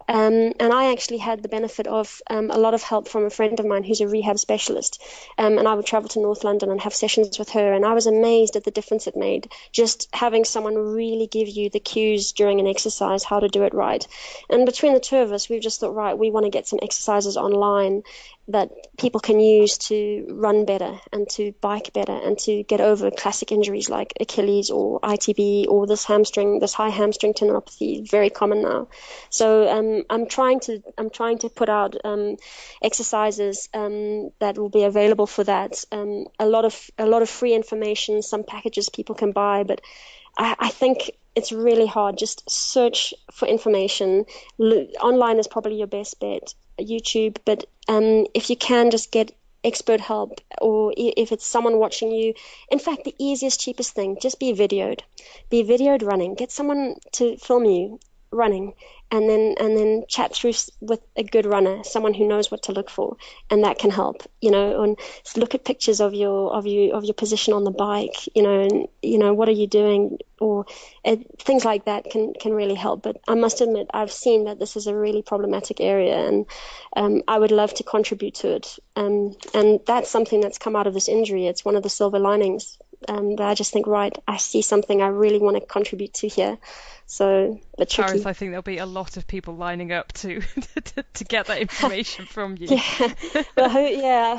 And I actually had the benefit of a lot of help from a friend of mine who's a rehab specialist. And I would travel to North London and have sessions with her. And I was amazed at the difference it made, just having someone really give you the cues during an exercise, how to do it right. And between the two of us, we've just thought, right, we want to get some exercises online that people can use to run better and to bike better and to get over classic injuries like Achilles or ITB or this high hamstring tendinopathy, very common now. So I'm trying to put out exercises that will be available for that. A lot of free information, some packages people can buy, but I think it's really hard. Just search for information. Online is probably your best bet, YouTube, but if you can just get expert help, or if it's someone watching you, in fact, the easiest, cheapest thing, just be videoed running. Get someone to film you running, and then chat through with a good runner, someone who knows what to look for, and that can help. And look at pictures of your position on the bike, and what are you doing, or things like that can really help. But I must admit, I've seen that this is a really problematic area, and I would love to contribute to it. And that's something that's come out of this injury. It's one of the silver linings. That I just think, right, I see something I really want to contribute to here. So, but tricky. Parys, I think there'll be a lot of people lining up to to get that information from you. Yeah,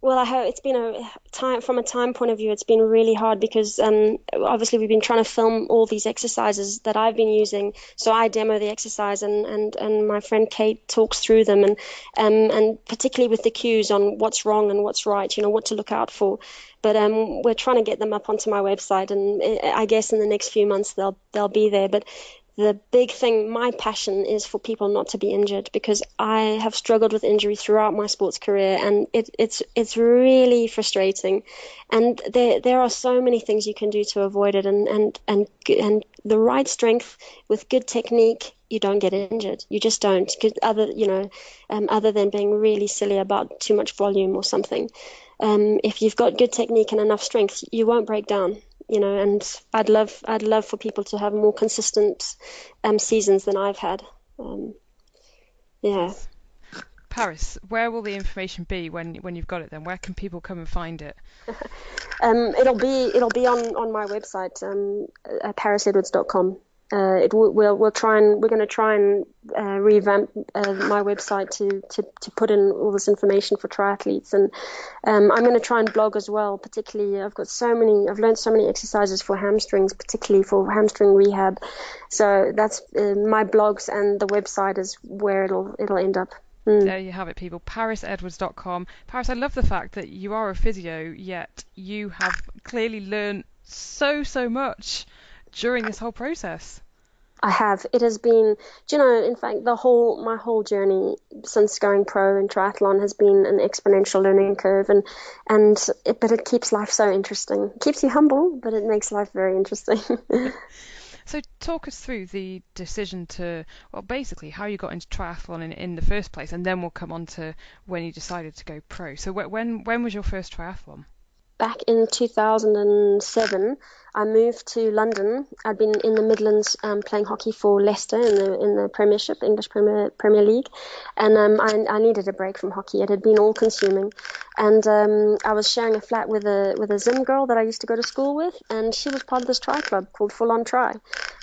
I hope it's been a time, from a time point of view, it's been really hard because obviously we've been trying to film all these exercises that I've been using. So I demo the exercise and my friend Kate talks through them, and particularly with the cues on what's wrong and what's right, what to look out for. But we're trying to get them up onto my website, and I guess in the next few months they'll be there. But the big thing, my passion is for people not to be injured, because I have struggled with injury throughout my sports career, and it's really frustrating. And there are so many things you can do to avoid it, and the right strength with good technique, you don't get injured. You just don't. Other than being really silly about too much volume or something. If you've got good technique and enough strength, you won't break down. And I'd love for people to have more consistent seasons than I've had. Yeah. Parys, where will the information be when you've got it then? Where can people come and find it? It'll be on my website, parysedwards.com. We're going to try and revamp my website to put in all this information for triathletes, and I'm going to try and blog as well. Particularly, I've learned so many exercises for hamstrings, particularly for hamstring rehab. So that's my blogs, and the website is where it'll end up. There you have it, people. Parysedwards.com. Parys, I love the fact that you are a physio, yet you have clearly learned so much during this whole process. I have. It has been, in fact, my whole journey since going pro in triathlon has been an exponential learning curve, but it keeps life so interesting. It keeps you humble, but it makes life very interesting. So talk us through the decision basically how you got into triathlon in the first place, and then we'll come on to when you decided to go pro. So when was your first triathlon? back in 2007, I moved to London. I'd been in the Midlands playing hockey for Leicester in the Premiership, English Premier League, and I needed a break from hockey. It had been all consuming, and I was sharing a flat with a Zim girl that I used to go to school with, and she was part of this tri club called Full On Tri,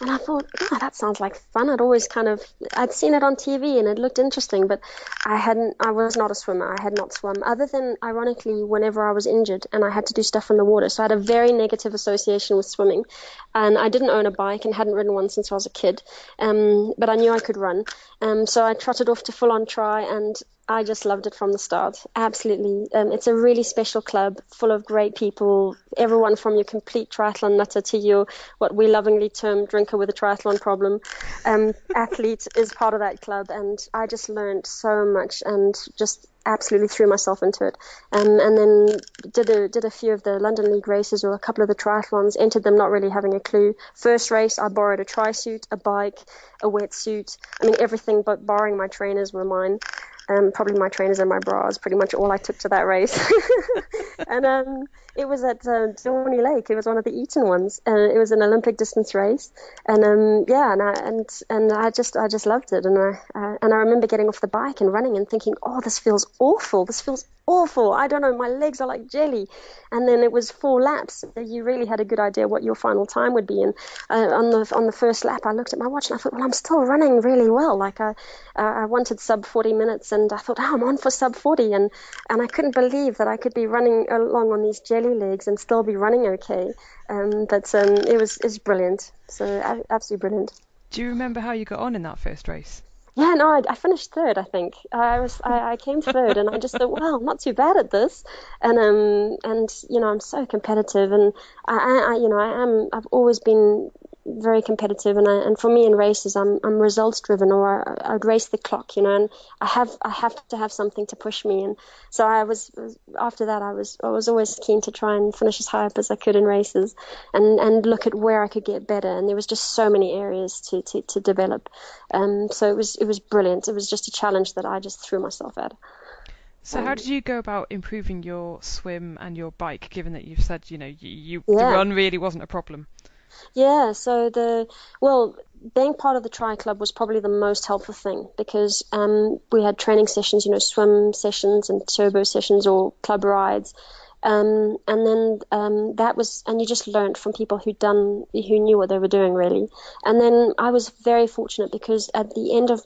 and I thought, oh, that sounds like fun. I'd seen it on TV and it looked interesting, but I was not a swimmer. I had not swum, other than ironically whenever I was injured and I had to do stuff in the water. So I had a very negative association with swimming, and I didn't own a bike and hadn't ridden one since I was a kid, but I knew I could run, so I trotted off to Full On Tri, and I just loved it from the start. Absolutely. It's a really special club full of great people, everyone from your complete triathlon nutter to your, what we lovingly term, drinker with a triathlon problem. Athlete is part of that club, and I just learned so much and just absolutely threw myself into it. And then did a few of the London League races, or a couple of the triathlons, entered them not really having a clue. First race, I borrowed a tri-suit, a bike, a wetsuit. I mean, everything but barring my trainers were mine. Probably my trainers and my bras, pretty much all I took to that race. And it was at Dorney Lake. It was one of the Eton ones. It was an Olympic distance race, and I just loved it. And I remember getting off the bike and running and thinking, oh, this feels awful. This feels awful. I don't know. My legs are like jelly. And then it was 4 laps. So you really had a good idea what your final time would be. And on the first lap, I looked at my watch and I thought, well, I'm still running really well. Like I wanted sub 40 minutes, and I thought, oh, I'm on for sub 40, and I couldn't believe that I could be running along on these jelly legs and still be running okay. But it was brilliant. So absolutely brilliant. Do you remember how you got on in that first race? Yeah, no, I finished third, I think. I came third, and I just thought, well, I'm not too bad at this. And I'm so competitive, and I've always been very competitive, and for me in races, I'm results driven, or I'd race the clock, and I have to have something to push me. And so after that, I was always keen to try and finish as high up as I could in races, and look at where I could get better. And there was just so many areas to develop. So it was brilliant. It was just a challenge that I just threw myself at. So how did you go about improving your swim and your bike, given that you've said, the run really wasn't a problem? Yeah, so being part of the Tri Club was probably the most helpful thing, because we had training sessions, swim sessions and turbo sessions or club rides. And then and you just learned from people who knew what they were doing, really. And then I was very fortunate, because at the end of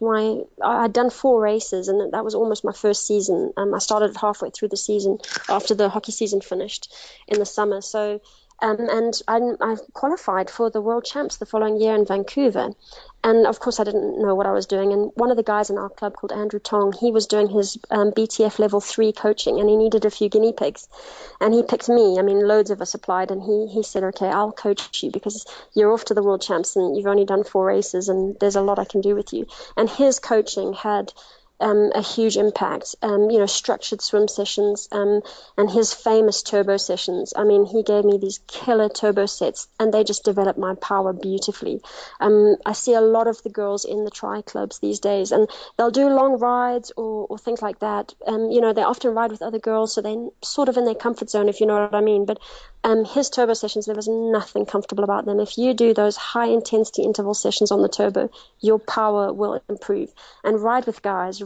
I'd done 4 races, and that was almost my first season. I started halfway through the season after the hockey season finished in the summer. So and I qualified for the World Champs the following year in Vancouver. And of course, I didn't know what I was doing. And one of the guys in our club, called Andrew Tong, he was doing his BTF level 3 coaching, and he needed a few guinea pigs. And he picked me. I mean, loads of us applied, and he said, okay, I'll coach you, because you're off to the World Champs and you've only done 4 races, and there's a lot I can do with you. And his coaching had a huge impact, structured swim sessions, and his famous turbo sessions. I mean, he gave me these killer turbo sets, and they just developed my power beautifully. I see a lot of the girls in the tri clubs these days, and they'll do long rides or things like that. They often ride with other girls, so they're sort of in their comfort zone, if you know what I mean. But his turbo sessions, there was nothing comfortable about them. If you do those high intensity interval sessions on the turbo, your power will improve. And ride with guys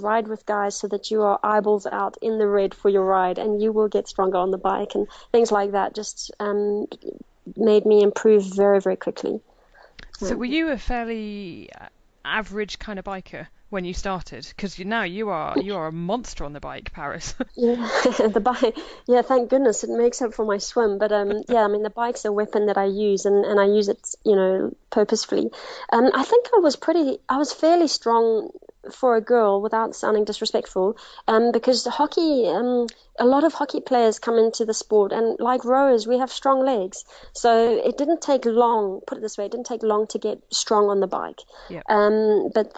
so that you are eyeballs out in the red for your ride, and you will get stronger on the bike, and things like that just made me improve very, very quickly. So were you a fairly average kind of biker when you started? Because now you are a monster on the bike, Parys. Yeah, the bike. Yeah, thank goodness it makes up for my swim. But the bike's a weapon that I use, and I use it, purposefully. I think I was fairly strong for a girl, without sounding disrespectful, because the hockey, a lot of hockey players come into the sport, and like rowers, we have strong legs. So it didn't take long, put it this way, it didn't take long to get strong on the bike. Yep. But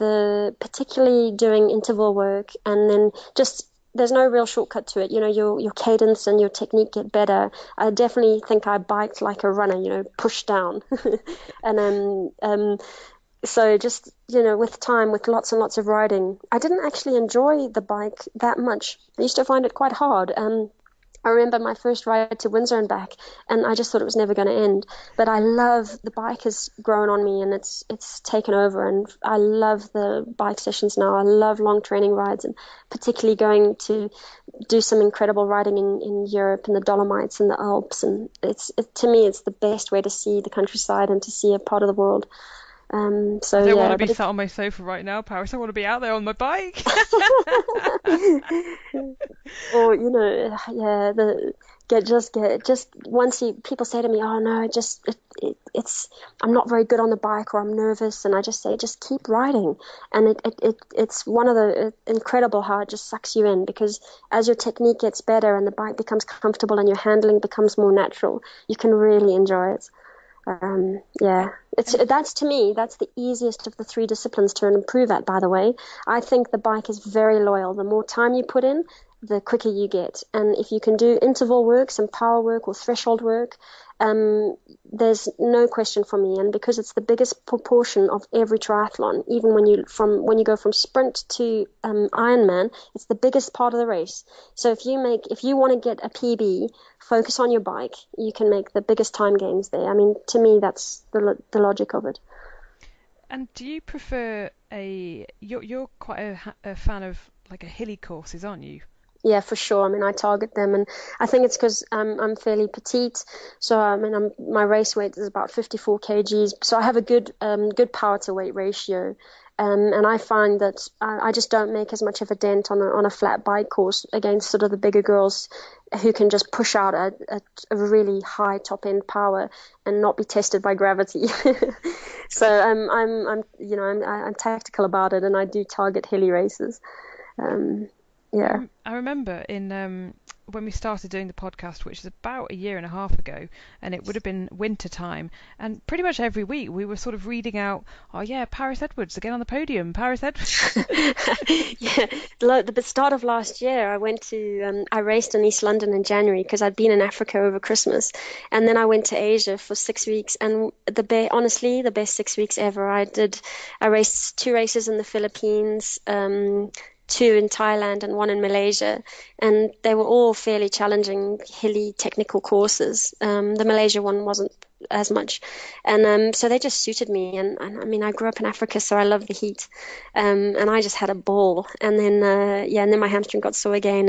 particularly doing interval work, and then just, there's no real shortcut to it. Your cadence and your technique get better. I definitely think I biked like a runner, push down. And so just, with time, with lots and lots of riding, I didn't actually enjoy the bike that much. I used to find it quite hard. I remember my first ride to Windsor and back, and I just thought it was never going to end. But I love the bike has grown on me, and it's taken over, and I love the bike sessions now. I love long training rides, and particularly going to do some incredible riding in Europe in the Dolomites and the Alps. And to me, it's the best way to see the countryside and to see a part of the world. So I don't want to be sat on my sofa right now, Parys. I want to be out there on my bike. Or just once people say to me, oh no, it's I'm not very good on the bike, or I'm nervous, and I just say, just keep riding. And it's one of the incredible how it just sucks you in, because as your technique gets better and the bike becomes comfortable and your handling becomes more natural, you can really enjoy it. That's to me, that's the easiest of the three disciplines to improve at, by the way. I think the bike is very loyal. The more time you put in, the quicker you get. And if you can do interval work, some power work or threshold work, there's no question for me. And because it's the biggest proportion of every triathlon, even when you go from sprint to Ironman, it's the biggest part of the race. So if you want to get a PB, focus on your bike. You can make the biggest time gains there. I mean, to me, that's the logic of it. And do you prefer you're quite a fan of like a hilly courses, aren't you? Yeah, for sure. I mean, I target them, and I think it's because I'm fairly petite. So I mean, my race weight is about 54 kgs. So I have a good power to weight ratio, and I find that I just don't make as much of a dent on a flat bike course against sort of the bigger girls who can just push out a really high top end power and not be tested by gravity. So I'm tactical about it, and I do target hilly races. Yeah. I remember when we started doing the podcast, which is about a year and a half ago, and it would have been winter time, and pretty much every week we were sort of reading out, oh yeah, Parys Edwards again on the podium, Parys Edwards. Yeah, the start of last year, I raced in East London in January because I'd been in Africa over Christmas, and then I went to Asia for 6 weeks, and honestly, the best 6 weeks ever. I raced 2 races in the Philippines, 2 in Thailand and 1 in Malaysia, and they were all fairly challenging, hilly, technical courses. The Malaysia one wasn't as much, and so they just suited me. And I mean, I grew up in Africa, so I love the heat, and I just had a ball. And then my hamstring got sore again,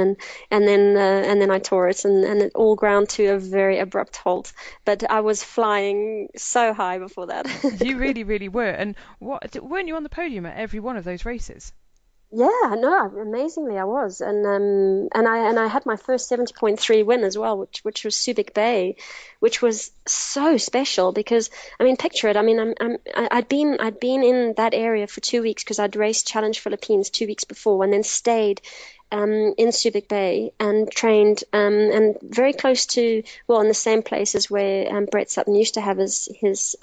and then I tore it, and it all ground to a very abrupt halt. But I was flying so high before that. You really, really were. And weren't you on the podium at every one of those races? Yeah, no, amazingly I was, and I had my first 70.3 win as well, which was Subic Bay, which was so special because, I mean, picture it. I mean, I'd been in that area for 2 weeks because I'd raced Challenge Philippines 2 weeks before, and then stayed in Subic Bay and trained and very close to, well, in the same places where Brett Sutton used to have his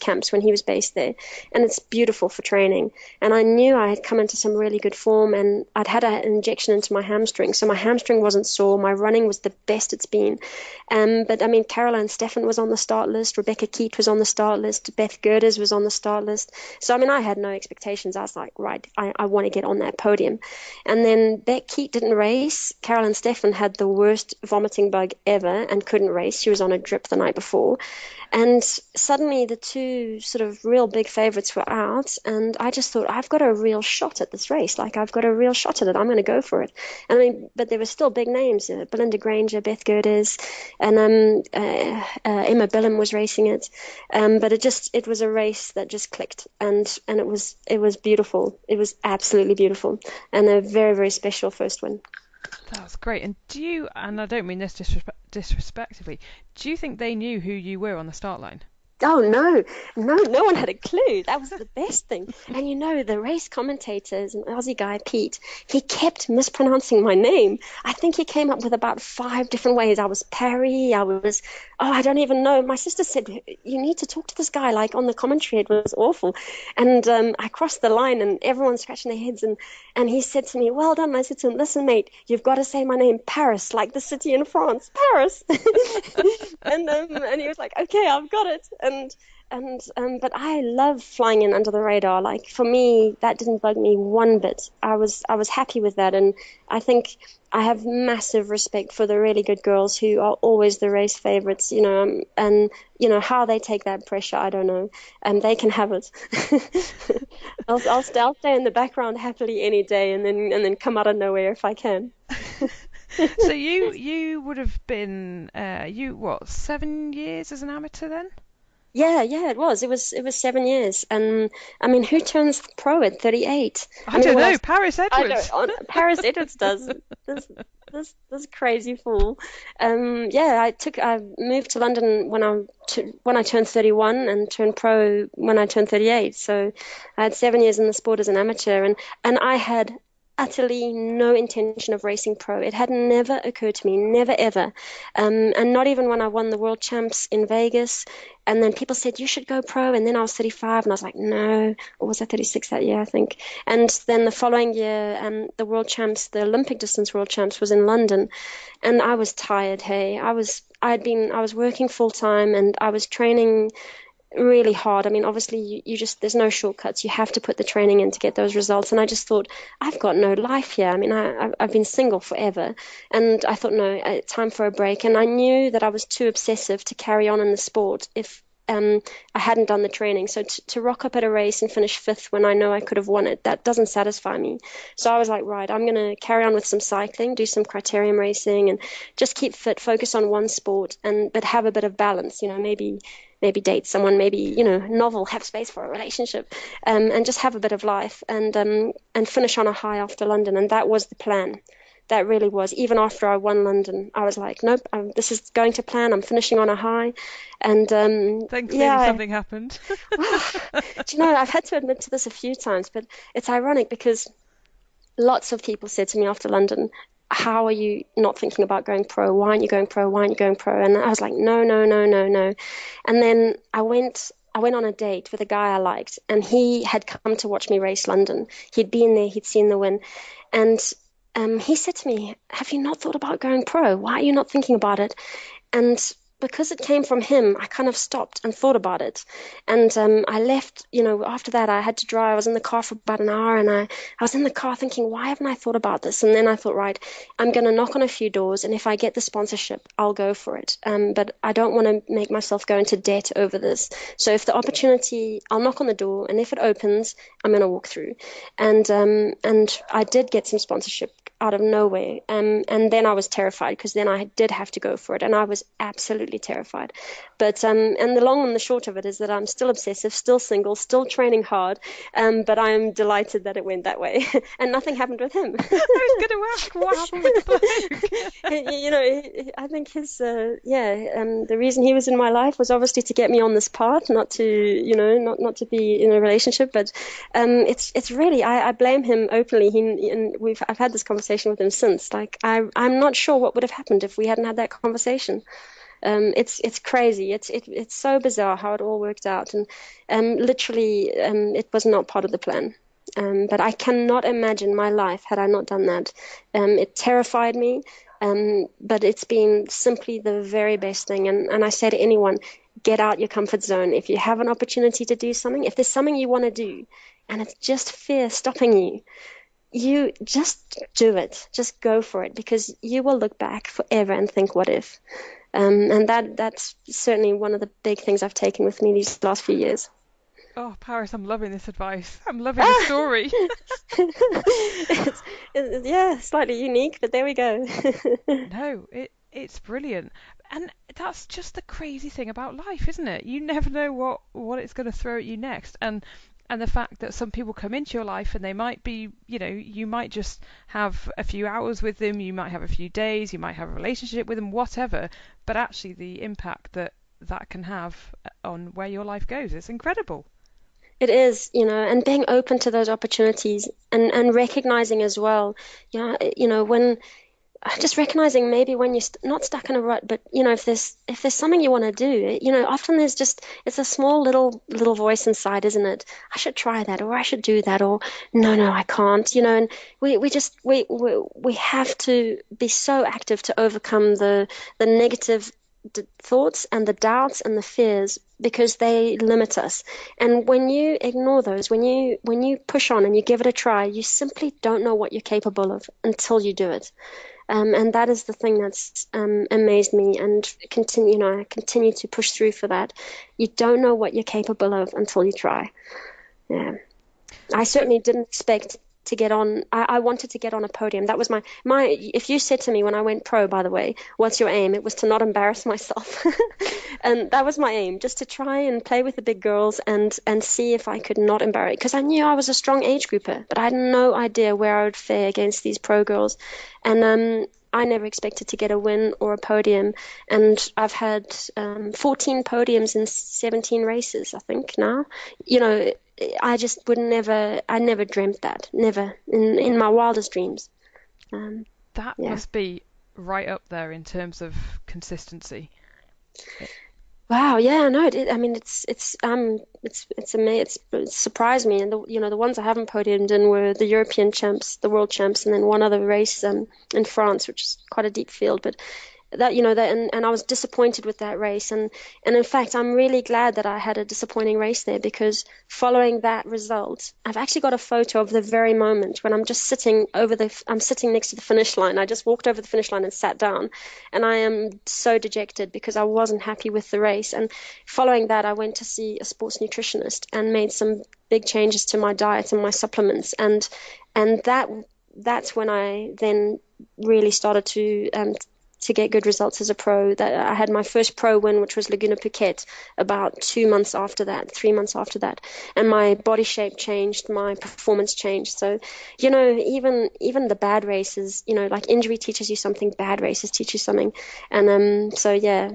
camps when he was based there. And it's beautiful for training. And I knew I had come into some really good form, and I'd had an injection into my hamstring. So my hamstring wasn't sore. My running was the best it's been. But I mean, Caroline Steffen was on the start list. Rebecca Keat was on the start list. Beth Gerdes was on the start list. So, I mean, I had no expectations. I was like, right, I want to get on that podium. And then Beck Keat didn't race. Caroline Steffen had the worst vomiting bug ever and couldn't race. She was on a drip the night before. And suddenly the 2 sort of real big favourites were out, and I just thought, I've got a real shot at this race. Like, I've got a real shot at it. I'm going to go for it. I mean, but there were still big names. Belinda Granger, Beth Gerdes, and Emma Billum was racing it. But it was a race that just clicked, and it was beautiful. It was absolutely beautiful, and a very, very special first win. That's great. And and I don't mean this disrespectively, do you think they knew who you were on the start line? Oh, no one had a clue. That was the best thing. And the race commentators, an Aussie guy, Pete, he kept mispronouncing my name. I think he came up with about 5 different ways. I was Parry, I don't even know. My sister said, you need to talk to this guy, like on the commentary. It was awful. And I crossed the line, and everyone's scratching their heads. And he said to me, well done. I said to him, listen, mate, you've got to say my name, Paris, like the city in France, Paris. And he was like, okay, I've got it. But I love flying in under the radar. Like for me, that didn't bug me one bit. I was happy with that, and I think I have massive respect for the really good girls who are always the race favorites. And how they take that pressure, I don't know. They can have it. I'll stay in the background happily any day, and then come out of nowhere if I can. So you would have been 7 years as an amateur then? Yeah, it was. It was 7 years. And I mean, who turns pro at 38? I don't know. Parys Edwards. Parys Edwards does. This crazy fool. I moved to London when I turned 31 and turned pro when I turned 38. So I had 7 years in the sport as an amateur, and I had utterly no intention of racing pro. It had never occurred to me, never ever. And not even when I won the world champs in Vegas. And then people said, you should go pro. And then I was 35 and I was like, no. Or was I 36 that year, I think? And then the following year, the world champs, the Olympic distance world champs was in London. And I was tired, hey. I was working full time and I was training really hard. I mean, obviously, you just, there's no shortcuts. You have to put the training in to get those results. And I just thought, I've got no life here. I mean, I've been single forever. And I thought, no, time for a break. And I knew that I was too obsessive to carry on in the sport if I hadn't done the training. So to rock up at a race and finish fifth when I know I could have won it, that doesn't satisfy me. So I was like, right, I'm going to carry on with some cycling, do some criterium racing, and just keep fit, focus on one sport, but have a bit of balance. Maybe date someone, maybe novel, have space for a relationship, and just have a bit of life, and finish on a high after London. And that was the plan. That really was. Even after I won London, I was like, nope, this is going to plan. I'm finishing on a high. And thankfully, something happened. I've had to admit to this a few times, but it's ironic because lots of people said to me after London, how are you not thinking about going pro? Why aren't you going pro? Why aren't you going pro? And I was like, no, no, no, no, no. And then I went on a date with a guy I liked, and he had come to watch me race London. He'd been there, he'd seen the win. And he said to me, have you not thought about going pro? Why are you not thinking about it? And because it came from him, I kind of stopped and thought about it. And I left, after that I had to drive. I was in the car for about an hour, and I was in the car thinking, why haven't I thought about this? And then I thought, right, I'm going to knock on a few doors, and if I get the sponsorship, I'll go for it. But I don't want to make myself go into debt over this. So if the opportunity, I'll knock on the door, and if it opens, I'm going to walk through. And I did get some sponsorship out of nowhere. And then I was terrified because then I did have to go for it, and I was absolutely terrified. But and the long and the short of it is that I'm still obsessive, still single, still training hard, but I'm delighted that it went that way. And nothing happened with him. I was going to ask what happened with the bloke. I think the reason he was in my life was obviously to get me on this path, not to not to be in a relationship. But it's really, I blame him openly. I've had this conversation with him since. Like I'm not sure what would have happened if we hadn't had that conversation. It's crazy. It's so bizarre how it all worked out, and literally it was not part of the plan. But I cannot imagine my life had I not done that. It terrified me, but it's been simply the very best thing. And I say to anyone, get out your comfort zone. If you have an opportunity to do something, if there's something you want to do, and it's just fear stopping you just do it. Just go for it, because you will look back forever and think, what if? And that's certainly one of the big things I've taken with me these last few years. Oh, Parys, I'm loving this advice. I'm loving the story. it's slightly unique, but there we go. No, it's brilliant. And that's just the crazy thing about life, isn't it? You never know what it's going to throw at you next. And the fact that some people come into your life and they might be, you might just have a few hours with them, you might have a few days, you might have a relationship with them, whatever. But actually the impact that can have on where your life goes, it's incredible. It is, and being open to those opportunities and recognizing as well, when just recognizing maybe when you're not stuck in a rut, but if there's something you want to do, often it's a small little voice inside, isn't it? I should try that, or I should do that, or no, I can't, and we have to be so active to overcome the negative thoughts and the doubts and the fears, because they limit us. And when you ignore those, when you push on and you give it a try, you simply don't know what you're capable of until you do it. And that is the thing that's amazed me, and I continue to push through for that. You don't know what you're capable of until you try. Yeah. I certainly didn't expect to get on. I wanted to get on a podium. That was my. If you said to me when I went pro, by the way, what's your aim? It was to not embarrass myself. And that was my aim, just to try and play with the big girls and see if I could not embarrass. Because I knew I was a strong age grouper, but I had no idea where I would fare against these pro girls. And I never expected to get a win or a podium, and I've had 14 podiums in 17 races, I think now. I just I never dreamt that, never, in my wildest dreams. That must be right up there in terms of consistency. Wow, yeah, no, it's surprised me, and the ones I haven't podiumed in were the European champs, the world champs, and then one other race in France, which is quite a deep field, but and I was disappointed with that race, and in fact I'm really glad that I had a disappointing race there, because following that result, I've actually got a photo of the very moment when I'm just sitting next to the finish line. I just walked over the finish line and sat down, and I am so dejected because I wasn't happy with the race. And following that, I went to see a sports nutritionist and made some big changes to my diet and my supplements, and that's when I then really started to get good results as a pro. That I had my first pro win, which was Laguna Phuket, about 3 months after that, and my body shape changed, my performance changed. So, even the bad races, like injury teaches you something, bad races teach you something. And so yeah,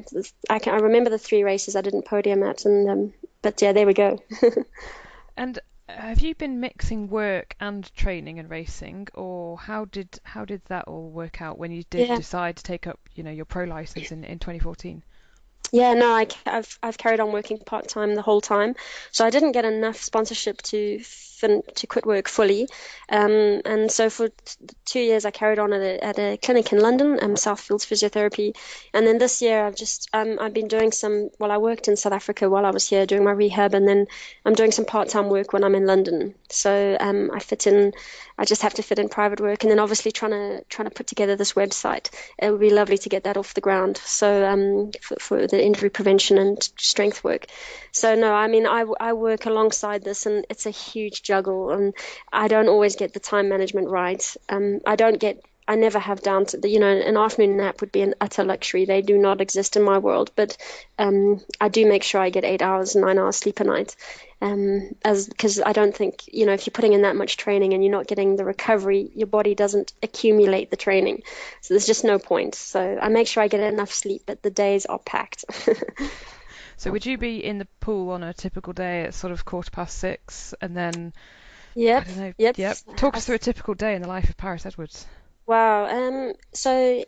I remember the 3 races I didn't podium at, and but yeah, there we go. And have you been mixing work and training and racing, or how did that all work out when you did decide to take up, your pro license in 2014? Yeah, no, I've carried on working part-time the whole time, so I didn't get enough sponsorship to quit work fully, and so for 2 years I carried on at a clinic in London, Southfields Physiotherapy, and then this year I've been doing I worked in South Africa while I was here doing my rehab, and then I'm doing some part-time work when I'm in London. So I just have to fit in private work, and then obviously trying to put together this website. It would be lovely to get that off the ground. So for the injury prevention and strength work. So no, I mean I work alongside this, and it's a huge juggle, and I don't always get the time management right. I never have down to an afternoon nap would be an utter luxury. They do not exist in my world, but I do make sure I get 8 hours, 9 hours sleep a night. Because I don't think, if you're putting in that much training and you're not getting the recovery, your body doesn't accumulate the training. So there's just no point. So I make sure I get enough sleep, but the days are packed. So would you be in the pool on a typical day at sort of 6:15, and then, Yep. I don't know, Yep. Talk us through a typical day in the life of Parys Edwards. Wow. So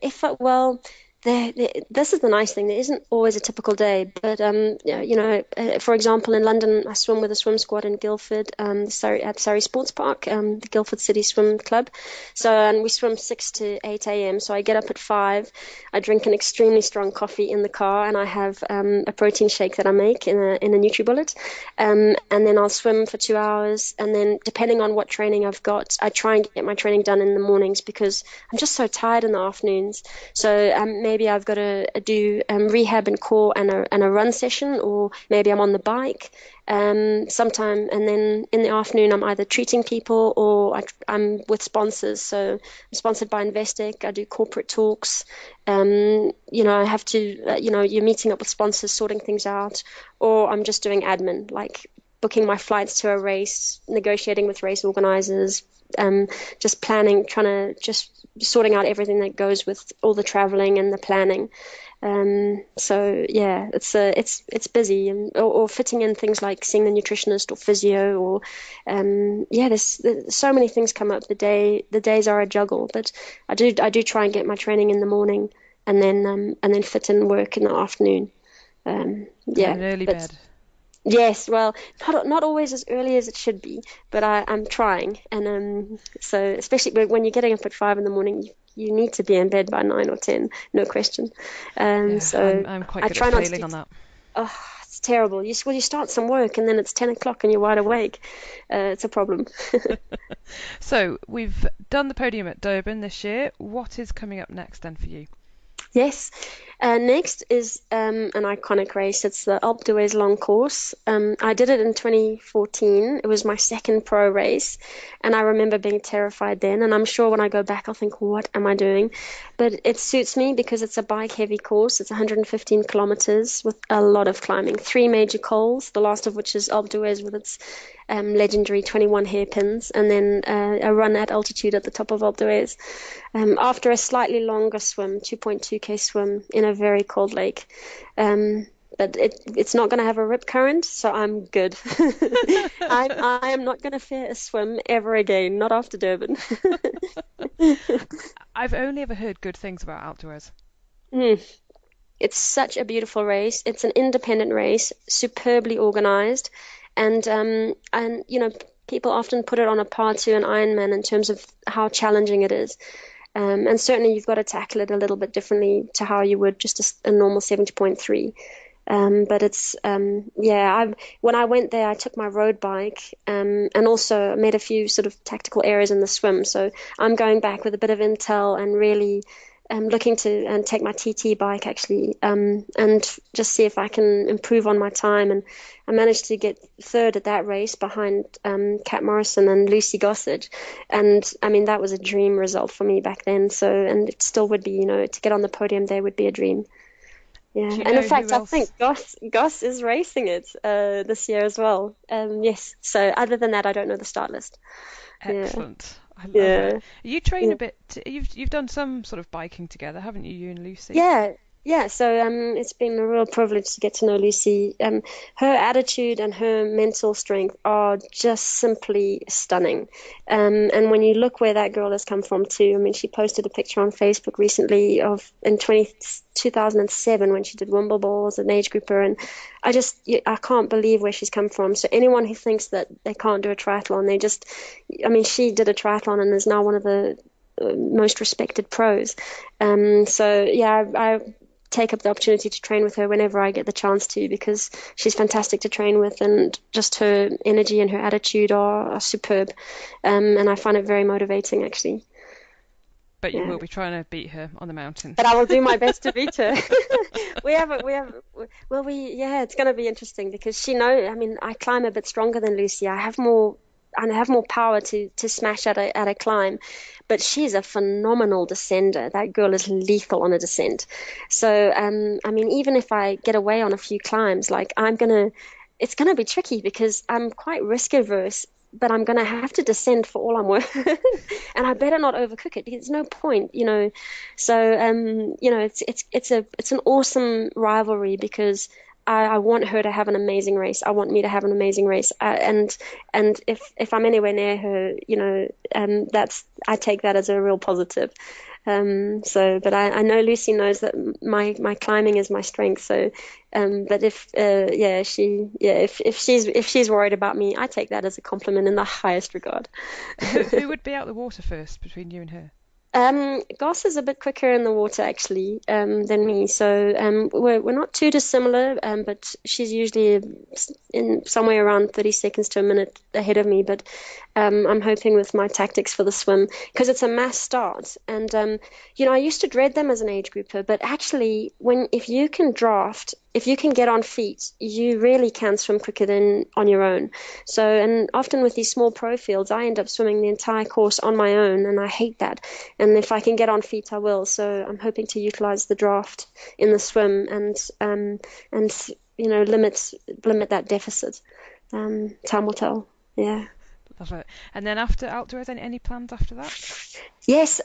this is the nice thing. There isn't always a typical day, but for example, in London, I swim with a swim squad in Guildford, at Surrey Sports Park, the Guildford City Swim Club. So, and we swim 6 to 8 a.m. So I get up at 5. I drink an extremely strong coffee in the car, and I have a protein shake that I make in a NutriBullet, and then I'll swim for 2 hours, and then depending on what training I've got, I try and get my training done in the mornings because I'm just so tired in the afternoons. So maybe I've got to do rehab and core and a run session, or maybe I'm on the bike sometime, and then in the afternoon I'm either treating people or I'm with sponsors. So I'm sponsored by Investec. I do corporate talks. I have to, you're meeting up with sponsors, sorting things out, or I'm just doing admin, like booking my flights to a race, negotiating with race organizers, just planning, trying to just sorting out everything that goes with all the traveling and the planning. So yeah, it's busy, or fitting in things like seeing the nutritionist or physio, or there's so many things come up. The days are a juggle, but I do try and get my training in the morning, and then fit in work in the afternoon. An early bed. Yes, well, not always as early as it should be, but I'm trying. And so especially when you're getting up at 5 in the morning, you need to be in bed by 9 or 10, no question. So I'm quite I good try at not to failing on that. Oh, it's terrible. You start some work and then it's 10 o'clock and you're wide awake. It's a problem. So we've done the podium at Durban this year. What is coming up next then for you? Yes. Next is an iconic race. It's the Alpe d'Huez long course. I did it in 2014. It was my second pro race, and I remember being terrified then. And I'm sure when I go back, I'll think, what am I doing? But it suits me because it's a bike-heavy course. It's 115 kilometers with a lot of climbing. 3 major cols, the last of which is Alpe d'Huez with its legendary 21 hairpins, and then a run at altitude at the top of Alpe d'Huez. After a slightly longer swim, 2.2k swim in a very cold lake. But it's not going to have a rip current, so I'm good. I am not going to fear a swim ever again, not after Durban. I've only ever heard good things about Alpe d'Huez. It's such a beautiful race. It's an independent race, superbly organized, and you know, people often put it on a par to an Ironman in terms of how challenging it is. And certainly you've got to tackle it a little bit differently to how you would just a normal 70.3. But it's when I went there, I took my road bike and also made a few sort of tactical errors in the swim. So I'm going back with a bit of intel and really looking to take my TT bike actually and just see if I can improve on my time. And I managed to get third at that race behind Kat Morrison and Lucy Gossage. And I mean, that was a dream result for me back then. So, and it still would be, you know, to get on the podium there would be a dream. Yeah, and in fact, I think Goss is racing it this year as well. Yes. So other than that, I don't know the start list. Excellent. Yeah. I love it. You train a bit. You've done some sort of biking together, haven't you and Lucy? Yeah. So it's been a real privilege to get to know Lucy. Her attitude and her mental strength are just simply stunning. And when you look where that girl has come from too, I mean, she posted a picture on Facebook recently of in 2007 when she did Wimbledon as an age grouper, and I can't believe where she's come from. So anyone who thinks that they can't do a triathlon, she did a triathlon and is now one of the most respected pros. I take up the opportunity to train with her whenever I get the chance to, because she's fantastic to train with, and just her energy and her attitude are superb. And I find it very motivating actually. But you will be trying to beat her on the mountain. But I will do my best to beat her. It's going to be interesting because I climb a bit stronger than Lucy. I have more power to smash at a climb, but she's a phenomenal descender. That girl is lethal on a descent. So, even if I get away on a few climbs, it's gonna be tricky because I'm quite risk averse, but I'm gonna have to descend for all I'm worth, and I better not overcook it. There's no point, you know. So, it's an awesome rivalry because I want her to have an amazing race. I want me to have an amazing race. And if I'm anywhere near her, you know, I take that as a real positive. But I know Lucy knows that my climbing is my strength. So, but if she's worried about me, I take that as a compliment in the highest regard. Who would be out the water first between you and her? Goss is a bit quicker in the water actually than me, so we're not too dissimilar, but she's usually in somewhere around 30 seconds to a minute ahead of me. But I'm hoping with my tactics for the swim, because it's a mass start, and I used to dread them as an age grouper, but actually if you can draft, if you can get on feet, you really can swim quicker than on your own. So, and often with these small pro fields, I end up swimming the entire course on my own, and I hate that. And if I can get on feet, I will. So I'm hoping to utilize the draft in the swim and limit that deficit. Time will tell. Yeah. Love it. And then after outdoors, any plans after that? Yes.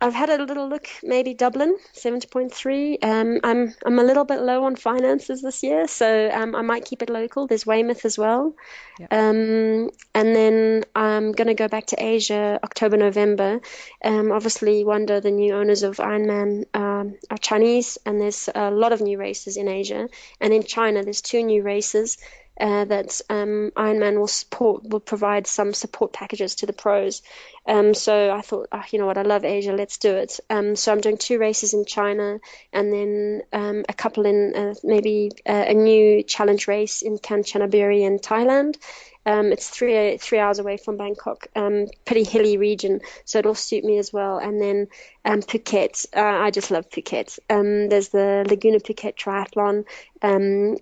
I've had a little look, maybe Dublin, 70.3. I'm a little bit low on finances this year, so I might keep it local. There's Weymouth as well. Yep. And then I'm going to go back to Asia, October, November. Obviously, Wonder, the new owners of Ironman, are Chinese, and there's a lot of new races in Asia. And in China, there's 2 new races. that Ironman will provide some support packages to the pros. So I thought, you know what, I love Asia, let's do it. So I'm doing 2 races in China, and then a couple in maybe a new challenge race in Kanchanaburi in Thailand. It's 3 hours away from Bangkok, pretty hilly region, so it'll suit me as well. And then Phuket, I just love Phuket. There's the Laguna Phuket Triathlon,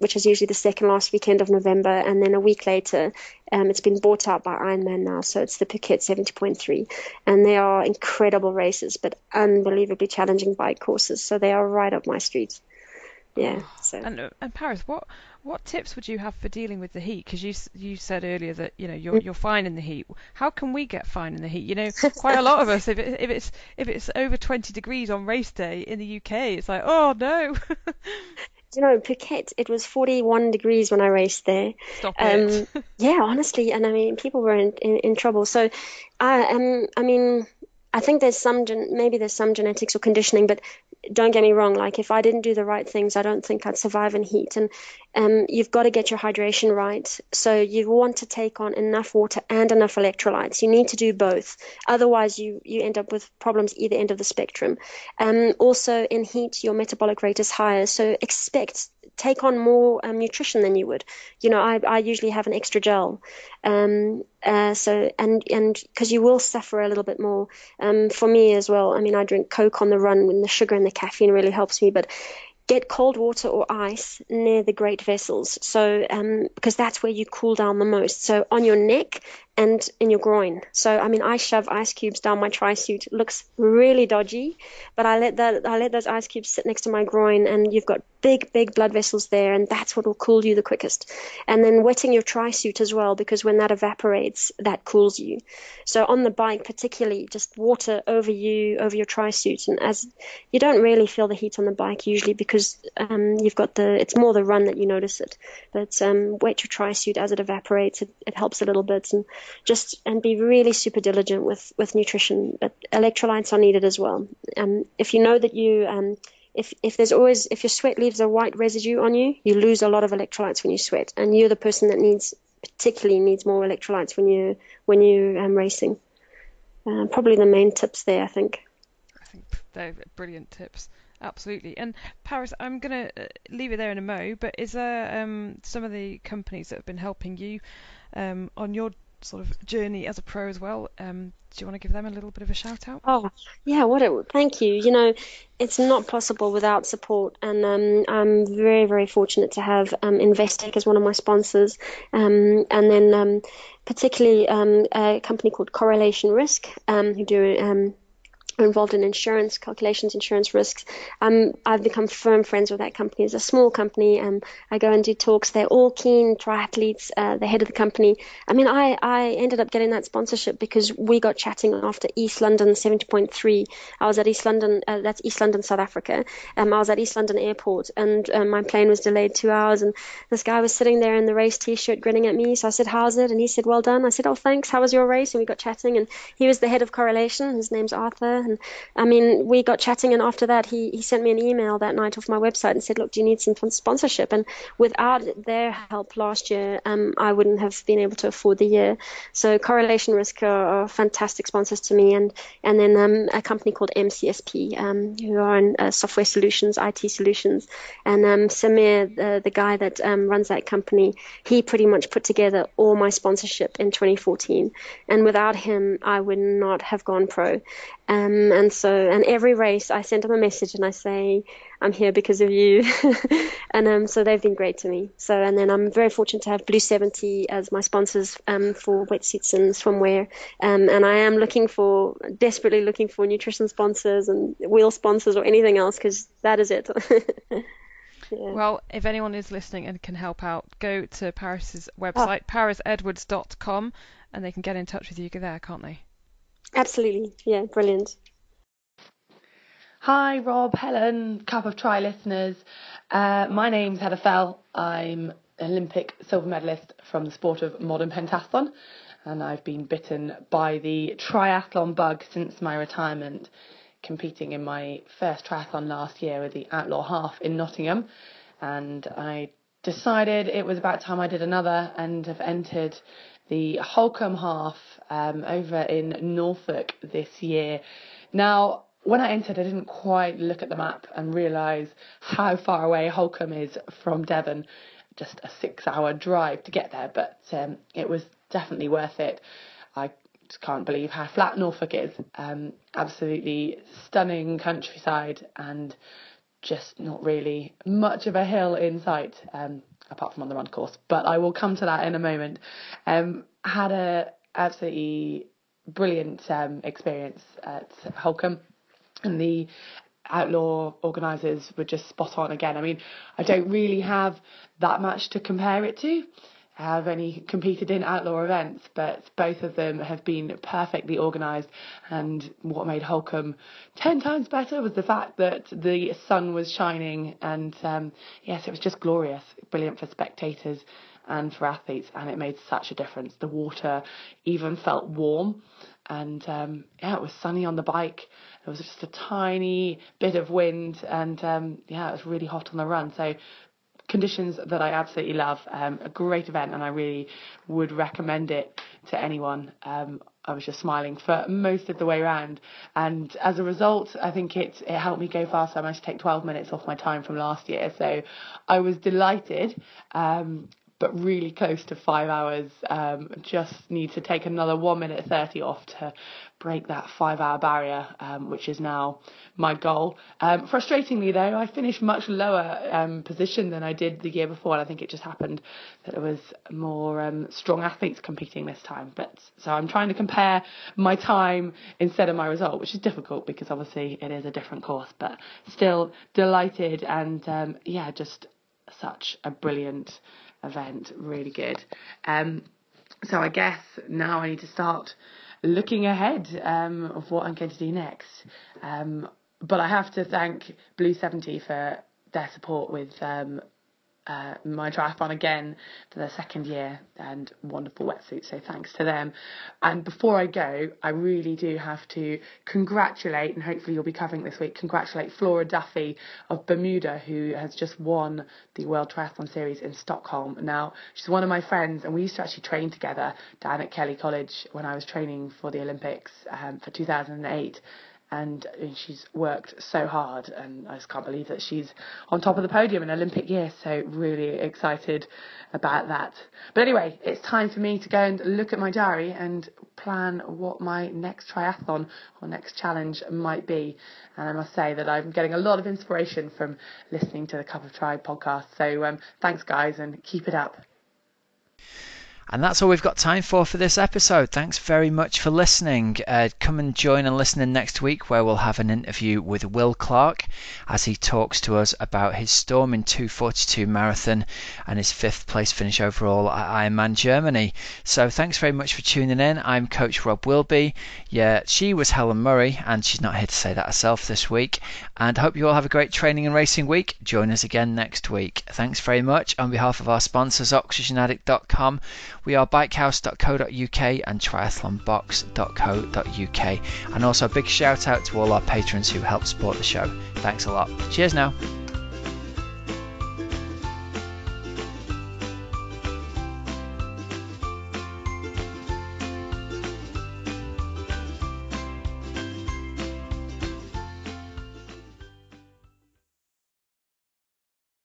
which is usually the second last weekend of November, and then a week later, it's been bought out by Ironman now, so it's the Phuket 70.3, and they are incredible races, but unbelievably challenging bike courses, so they are right up my street. Yeah. So. And Parys, what tips would you have for dealing with the heat? Because you said earlier that you're fine in the heat. How can we get fine in the heat? Quite a lot of us, if it's over 20 degrees on race day in the UK, it's like, oh no. Phuket, it was 41 degrees when I raced there. Stop it. Yeah, honestly, and I mean, people were in trouble. So, I mean, I think there's some genetics or conditioning, but don't get me wrong, like if I didn't do the right things, I don't think I'd survive in heat. And you've got to get your hydration right. So you want to take on enough water and enough electrolytes. You need to do both. Otherwise, you end up with problems either end of the spectrum. Also, in heat, your metabolic rate is higher. So take on more nutrition than you would. I usually have an extra gel. So because you will suffer a little bit more. For me as well, I mean, I drink Coke on the run when the sugar and the caffeine really helps me, but get cold water or ice near the great vessels. So, because that's where you cool down the most. So on your neck and in your groin. So, I mean, I shove ice cubes down my tri-suit. It looks really dodgy, but I let those ice cubes sit next to my groin, and you've got big blood vessels there, and that's what will cool you the quickest. And then wetting your tri-suit as well, because when that evaporates, that cools you. So on the bike, particularly, just water over your tri-suit, and as you don't really feel the heat on the bike usually, because it's more the run that you notice it. But wet your tri-suit as it evaporates. It helps a little bit, and be really super diligent with nutrition. But electrolytes are needed as well. If you know that if your sweat leaves a white residue on you, you lose a lot of electrolytes when you sweat, and you're the person that particularly needs more electrolytes when you're racing. Probably the main tips there, I think. I think they're brilliant tips. Absolutely. And Parys, I'm going to leave it there in a mo, but is there some of the companies that have been helping you on your sort of journey as a pro as well? Do you want to give them a little bit of a shout out? Oh, yeah, thank you. It's not possible without support, and I'm very, very fortunate to have Investec as one of my sponsors, and then particularly a company called Correlation Risk, who do are involved in insurance calculations, insurance risks. I've become firm friends with that company. It's a small company. I go and do talks. They're all keen triathletes. The head of the company. I mean, I ended up getting that sponsorship because we got chatting after East London 70.3. I was at East London. That's East London, South Africa. I was at East London Airport, and my plane was delayed 2 hours. And this guy was sitting there in the race T-shirt, grinning at me. So I said, "How's it?" And he said, "Well done." I said, "Oh, thanks. How was your race?" And we got chatting, and he was the head of Correlation. His name's Arthur. And I mean, we got chatting, and after that, he sent me an email that night off my website and said, "Look, do you need some sponsorship?" And without their help last year, I wouldn't have been able to afford the year. So Correlation Risk are fantastic sponsors to me, and then a company called MCSP, who are in software solutions, IT solutions, and Samir, the guy that runs that company, he pretty much put together all my sponsorship in 2014, and without him, I would not have gone pro. And every race I send them a message and I say, "I'm here because of you." And so they've been great to me. So, and then I'm very fortunate to have Blue 70 as my sponsors for wetsuits and swimwear. And I am desperately looking for nutrition sponsors and wheel sponsors or anything else, because that is it. Yeah. Well, if anyone is listening and can help out, go to Parys's website, parysedwards.com, and they can get in touch with you there, can't they? Absolutely. Yeah, brilliant. Hi, Rob, Helen, Cup of Tri listeners. My name's Heather Fell. I'm an Olympic silver medalist from the sport of modern pentathlon, and I've been bitten by the triathlon bug since my retirement, competing in my first triathlon last year with the Outlaw Half in Nottingham. And I decided it was about time I did another, and have entered the Holcombe Half over in Norfolk this year. Now, when I entered, I didn't quite look at the map and realise how far away Holcombe is from Devon. Just a 6-hour drive to get there, but it was definitely worth it. I just can't believe how flat Norfolk is. Absolutely stunning countryside, and just not really much of a hill in sight, apart from on the run course. But I will come to that in a moment. Had a absolutely brilliant experience at Holcombe, and the outlaw organisers were just spot on again. I mean, I don't really have that much to compare it to. I've only competed in outlaw events, but both of them have been perfectly organised. And what made Holcombe 10 times better was the fact that the sun was shining, and yes, it was just glorious, brilliant for spectators and for athletes, and it made such a difference. The water even felt warm, and yeah, it was sunny on the bike. There was just a tiny bit of wind, and yeah, it was really hot on the run. So conditions that I absolutely love. A great event, and I really would recommend it to anyone. I was just smiling for most of the way around, and as a result, I think it helped me go faster. I managed to take 12 minutes off my time from last year, so I was delighted. But really close to 5 hours. Just need to take another 1 minute 30 off to break that 5-hour barrier, which is now my goal. Frustratingly though, I finished much lower position than I did the year before, and I think it just happened that there was more strong athletes competing this time. But so I'm trying to compare my time instead of my result, which is difficult because obviously it is a different course, but still delighted, and yeah, just such a brilliant event, really good. So I guess now I need to start looking ahead of what I'm going to do next. But I have to thank Blue 70 for their support with my triathlon again for the second year, and wonderful wetsuit, so thanks to them. And before I go, I really do have to congratulate, and hopefully you'll be covering this week, congratulate Flora Duffy of Bermuda, who has just won the World Triathlon Series in Stockholm. Now, she's one of my friends, and we used to actually train together down at Kelly College when I was training for the Olympics for 2008. And she's worked so hard, and I just can't believe that she's on top of the podium in Olympic year, so really excited about that. But anyway, it's time for me to go and look at my diary and plan what my next triathlon or next challenge might be. And I must say that I'm getting a lot of inspiration from listening to the Cup of Tri podcast. So thanks guys, and keep it up. And that's all we've got time for this episode. Thanks very much for listening. Come and join and listen in next week, where we'll have an interview with Will Clark as he talks to us about his Storming 2:42 marathon and his 5th place finish overall at Ironman Germany. So thanks very much for tuning in. I'm Coach Rob Wilby. Yeah, she was Helen Murray, and she's not here to say that herself this week. And I hope you all have a great training and racing week. Join us again next week. Thanks very much. On behalf of our sponsors, oxygenaddict.com, we are bikehouse.co.uk and triathlonbox.co.uk. And also a big shout out to all our patrons who help support the show. Thanks a lot. Cheers now.